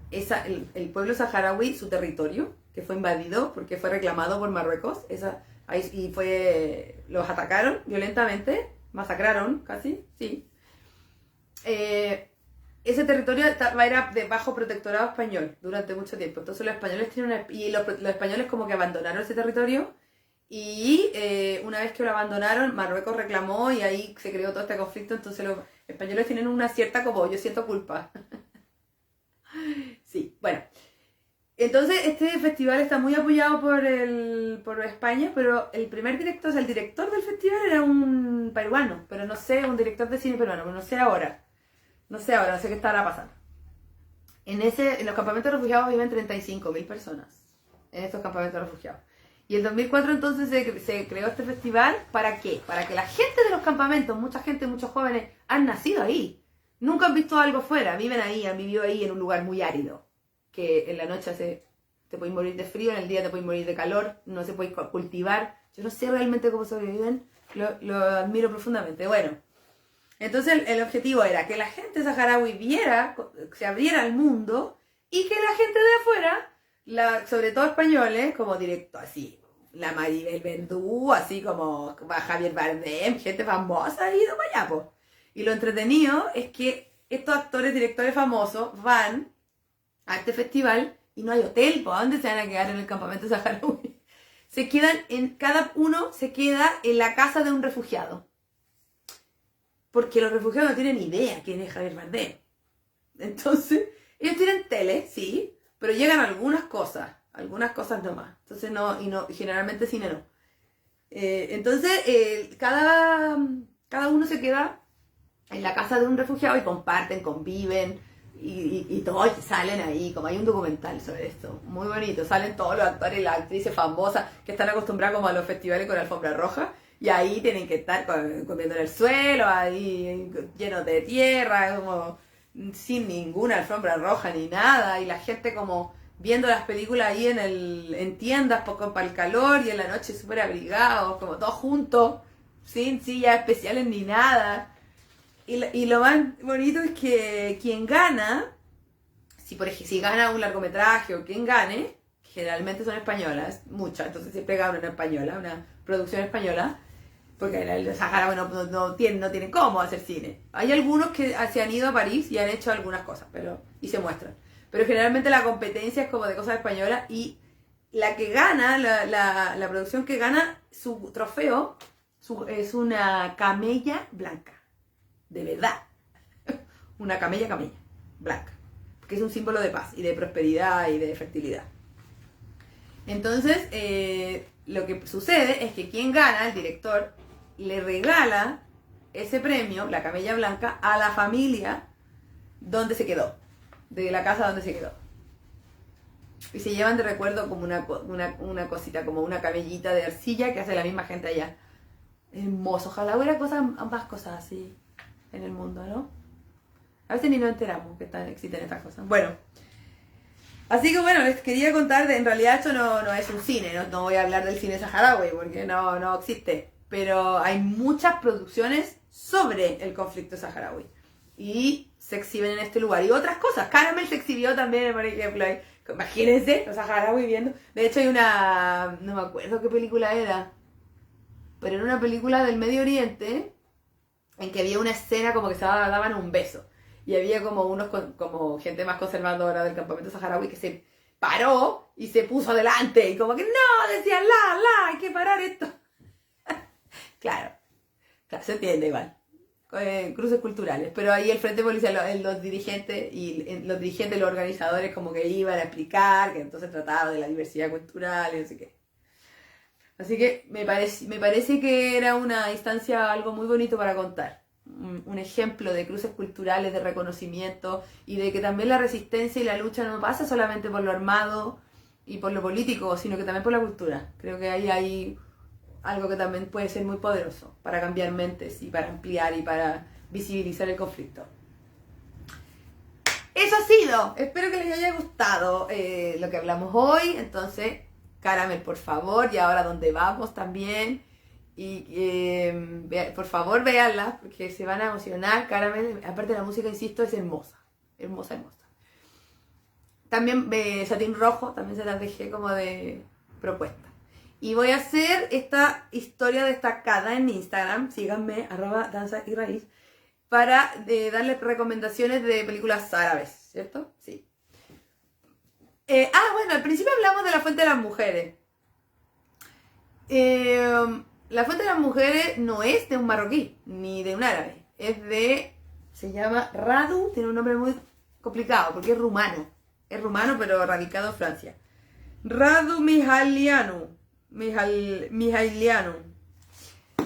El pueblo saharaui, su territorio, que fue invadido porque fue reclamado por Marruecos, los atacaron violentamente, masacraron casi, sí. Ese territorio era de bajo protectorado español durante mucho tiempo. Entonces los españoles los españoles como que abandonaron ese territorio Y una vez que lo abandonaron, Marruecos reclamó y ahí se creó todo este conflicto, entonces los españoles tienen una cierta como, yo siento culpa. Sí, bueno. Entonces, este festival está muy apoyado por España, pero el primer director, o sea, el director del festival era un peruano, pero no sé, un director de cine peruano, pero no sé ahora. No sé ahora, no sé qué estará pasando. En los campamentos de refugiados viven 35.000 personas, en estos campamentos de refugiados. Y en 2004 entonces se creó este festival, ¿para qué? Para que la gente de los campamentos, mucha gente, muchos jóvenes, han nacido ahí. Nunca han visto algo fuera, viven ahí, han vivido ahí en un lugar muy árido. Que en la noche te puedes morir de frío, en el día te puedes morir de calor, no se puede cultivar. Yo no sé realmente cómo sobreviven, lo admiro profundamente. Bueno, entonces el objetivo era que la gente saharaui viera, se abriera al mundo y que la gente de afuera, sobre todo españoles, como directo así, la Maribel Verdú, así como Javier Bardem, gente famosa ha ido para allá, po. Y lo entretenido es que estos actores, directores famosos van a este festival y no hay hotel, ¿por dónde se van a quedar en el campamento saharaui? Cada uno se queda en la casa de un refugiado. Porque los refugiados no tienen idea quién es Javier Bardem. Entonces, ellos tienen tele, sí, pero llegan algunas cosas nomás. Entonces y generalmente cine no. Entonces, cada uno se queda en la casa de un refugiado y comparten, conviven y todos salen ahí, como hay un documental sobre esto, muy bonito, salen todos los actores y las actrices famosas que están acostumbrados como a los festivales con alfombra roja y ahí tienen que estar comiendo en el suelo, ahí llenos de tierra, como sin ninguna alfombra roja ni nada y la gente como viendo las películas ahí en tiendas poco para el calor y en la noche súper abrigados, como todos juntos, sin sillas especiales ni nada. Y lo más bonito es que quien gana, si gana un largometraje o quien gane, generalmente son españolas, muchas, entonces siempre gana una española, una producción española, porque el Sahara no tienen cómo hacer cine. Hay algunos que se han ido a París y han hecho algunas cosas, y se muestran. Pero generalmente la competencia es como de cosas españolas y la que gana, la producción que gana, su trofeo es una camella blanca. De verdad. Una camella blanca. Porque es un símbolo de paz y de prosperidad y de fertilidad. Entonces, lo que sucede es que quien gana, el director, le regala ese premio, la camella blanca, a la familia donde se quedó. De la casa donde se quedó. Y se llevan de recuerdo como una cosita, como una camellita de arcilla que hace la misma gente allá. Hermoso. Ojalá hubiera más cosas así en el mundo, ¿no? A veces ni nos enteramos que existen estas cosas. Bueno, así que bueno, les quería contar, en realidad esto no es un cine, no voy a hablar del cine saharaui porque no existe, pero hay muchas producciones sobre el conflicto saharaui y se exhiben en este lugar. Y otras cosas, Caramel se exhibió también, por ejemplo, imagínense, los saharaui viendo. De hecho hay no me acuerdo qué película era, pero era una película del Medio Oriente en que había una escena como que se daban un beso. Y había como gente más conservadora del campamento saharaui que se paró y se puso adelante. Y como que no, decían hay que parar esto. Claro, se entiende igual. Cruces culturales. Pero ahí el Frente Policial, los dirigentes, los organizadores como que iban a explicar que entonces trataba de la diversidad cultural y no sé qué. Así que me parece que era una instancia, algo muy bonito para contar. Un ejemplo de cruces culturales, de reconocimiento y de que también la resistencia y la lucha no pasa solamente por lo armado y por lo político, sino que también por la cultura. Creo que ahí hay algo que también puede ser muy poderoso para cambiar mentes y para ampliar y para visibilizar el conflicto. Eso ha sido. Espero que les haya gustado lo que hablamos hoy. Entonces, Caramel, por favor, y ahora donde vamos también. Y por favor, véanla, porque se van a emocionar. Caramel, aparte de la música, insisto, es hermosa. Hermosa. También Satín Rojo, también se las dejé como de propuesta. Y voy a hacer esta historia destacada en Instagram, síganme, @danza_y_raíz, para darles recomendaciones de películas árabes, ¿cierto? Sí. Bueno, al principio hablamos de La Fuente de las Mujeres. La Fuente de las Mujeres no es de un marroquí, ni de un árabe. Es de... Se llama Radu, tiene un nombre muy complicado, porque es rumano. Es rumano, pero radicado en Francia. Radu Mihailianu. Mihailianu.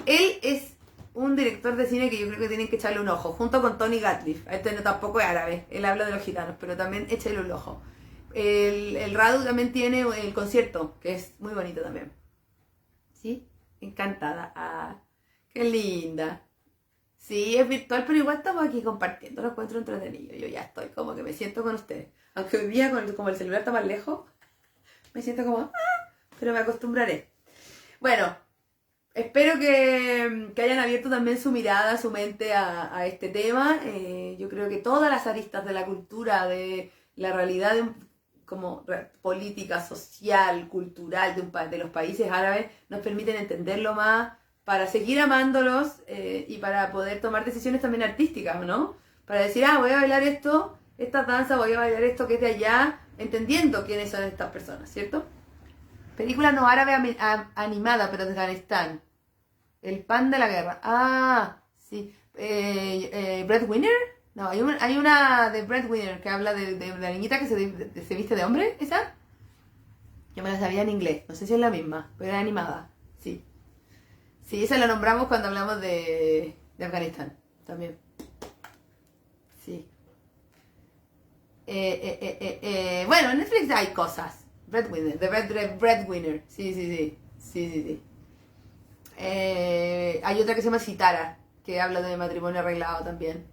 Él es un director de cine que yo creo que tienen que echarle un ojo, junto con Tony Gatliff. Este no, tampoco es árabe, él habla de los gitanos, pero también échale un ojo. El Radu también tiene el concierto, que es muy bonito también. ¿Sí? Encantada. Ah, qué linda. Sí, es virtual, pero igual estamos aquí compartiendo, lo encuentro entretenido. Yo ya estoy como que me siento con ustedes. Aunque hoy día, como el celular está más lejos, me siento como... pero me acostumbraré. Bueno, espero que hayan abierto también su mirada, su mente a este tema. Yo creo que todas las aristas de la cultura, de la realidad como política, social, cultural de los países árabes nos permiten entenderlo más para seguir amándolos y para poder tomar decisiones también artísticas, ¿no? Para decir, voy a bailar esto, esta danza, voy a bailar esto que es de allá, entendiendo quiénes son estas personas, ¿cierto? Película no árabe animada, pero de Afganistán. El pan de la guerra. Ah, sí. ¿Breadwinner? No, hay una de Breadwinner que habla de la niñita que se viste de hombre, ¿esa? Yo me la sabía en inglés, no sé si es la misma, pero era animada, sí. Sí, esa la nombramos cuando hablamos de Afganistán, también. Sí. Bueno, en Netflix hay cosas. Breadwinner, Breadwinner, sí. Hay otra que se llama Sitara, que habla de matrimonio arreglado también.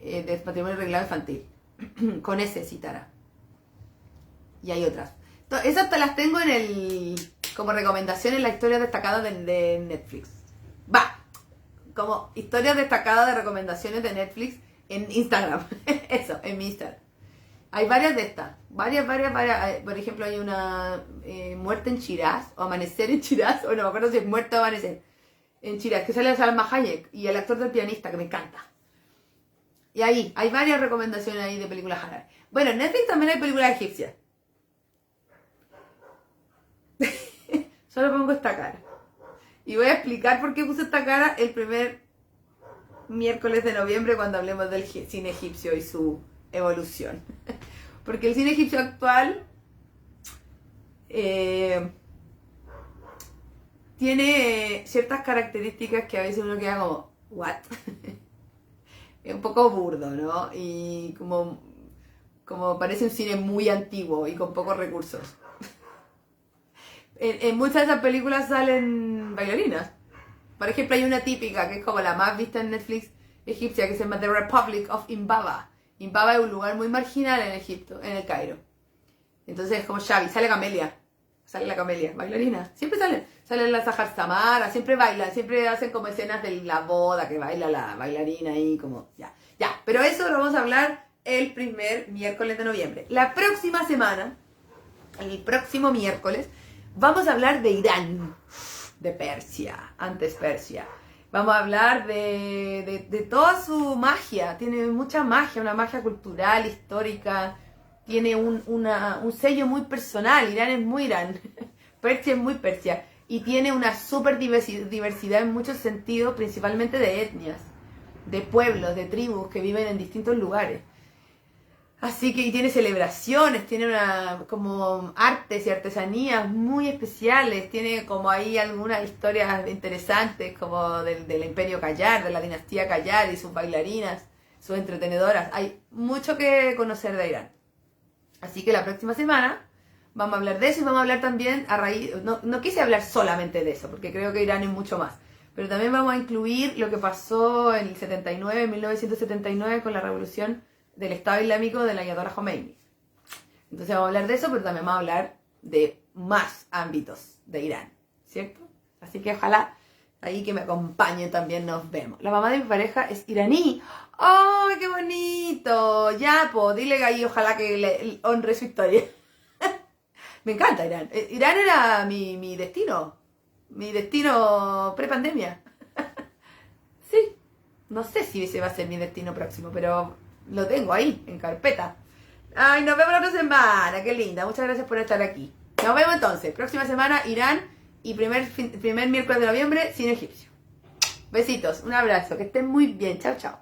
De matrimonio arreglado infantil. Con ese Sitara. Y hay otras. Esas te las tengo como recomendación en la historia destacada de Netflix. Como historias destacadas de recomendaciones de Netflix en Instagram. Eso, en mi Instagram. Hay varias de estas. Varias. Por ejemplo, hay una Muerte en Shiraz, o Amanecer en Shiraz, o no me acuerdo si es Muerte o Amanecer. En Shiraz, que sale Salma Hayek y el actor del pianista, que me encanta. Y ahí, hay varias recomendaciones ahí de películas árabes. Bueno, en Netflix también hay películas egipcias. Solo pongo esta cara. Y voy a explicar por qué puse esta cara el primer miércoles de noviembre cuando hablemos del cine egipcio y su evolución. Porque el cine egipcio actual tiene ciertas características que a veces uno queda como, ¿what? Es un poco burdo, ¿no? Y como parece un cine muy antiguo y con pocos recursos. En muchas de esas películas salen bailarinas. Por ejemplo, hay una típica que es como la más vista en Netflix egipcia, que se llama The Republic of Imbaba. Imbaba es un lugar muy marginal en Egipto, en el Cairo. Entonces es como Xavi, sale la Camelia, bailarina. Siempre salen las Sahar Samara, siempre bailan, siempre hacen como escenas de la boda que baila la bailarina ahí, como ya. Pero eso lo vamos a hablar el primer miércoles de noviembre. La próxima semana, el próximo miércoles, vamos a hablar de Irán, de Persia, antes Persia. Vamos a hablar de toda su magia. Tiene mucha magia, una magia cultural, histórica. Tiene un sello muy personal. Irán es muy Irán. Persia es muy Persia. Y tiene una súper diversidad en muchos sentidos, principalmente de etnias, de pueblos, de tribus que viven en distintos lugares. Así que y tiene celebraciones, tiene como artes y artesanías muy especiales, tiene como ahí algunas historias interesantes como del Imperio Qajar, de la dinastía Qajar y sus bailarinas, sus entretenedoras. Hay mucho que conocer de Irán. Así que la próxima semana vamos a hablar de eso y vamos a hablar también no quise hablar solamente de eso, porque creo que Irán es mucho más. Pero también vamos a incluir lo que pasó en el 79, en 1979 con la revolución del Estado Islámico de la Ayatollah Khomeini. Entonces vamos a hablar de eso, pero también vamos a hablar de más ámbitos de Irán, ¿cierto? Así que ojalá ahí que me acompañen también nos vemos. La mamá de mi pareja es iraní. ¡Ay, qué bonito! Ya, pues, dile que ahí ojalá que le honre su historia. Me encanta Irán. Irán era mi destino pre-pandemia. Sí, no sé si ese va a ser mi destino próximo, pero lo tengo ahí, en carpeta. Ay, nos vemos la otra semana, qué linda. Muchas gracias por estar aquí. Nos vemos entonces. Próxima semana, Irán Y primer miércoles de noviembre, cine egipcio. Besitos, un abrazo, que estén muy bien. Chao, chao.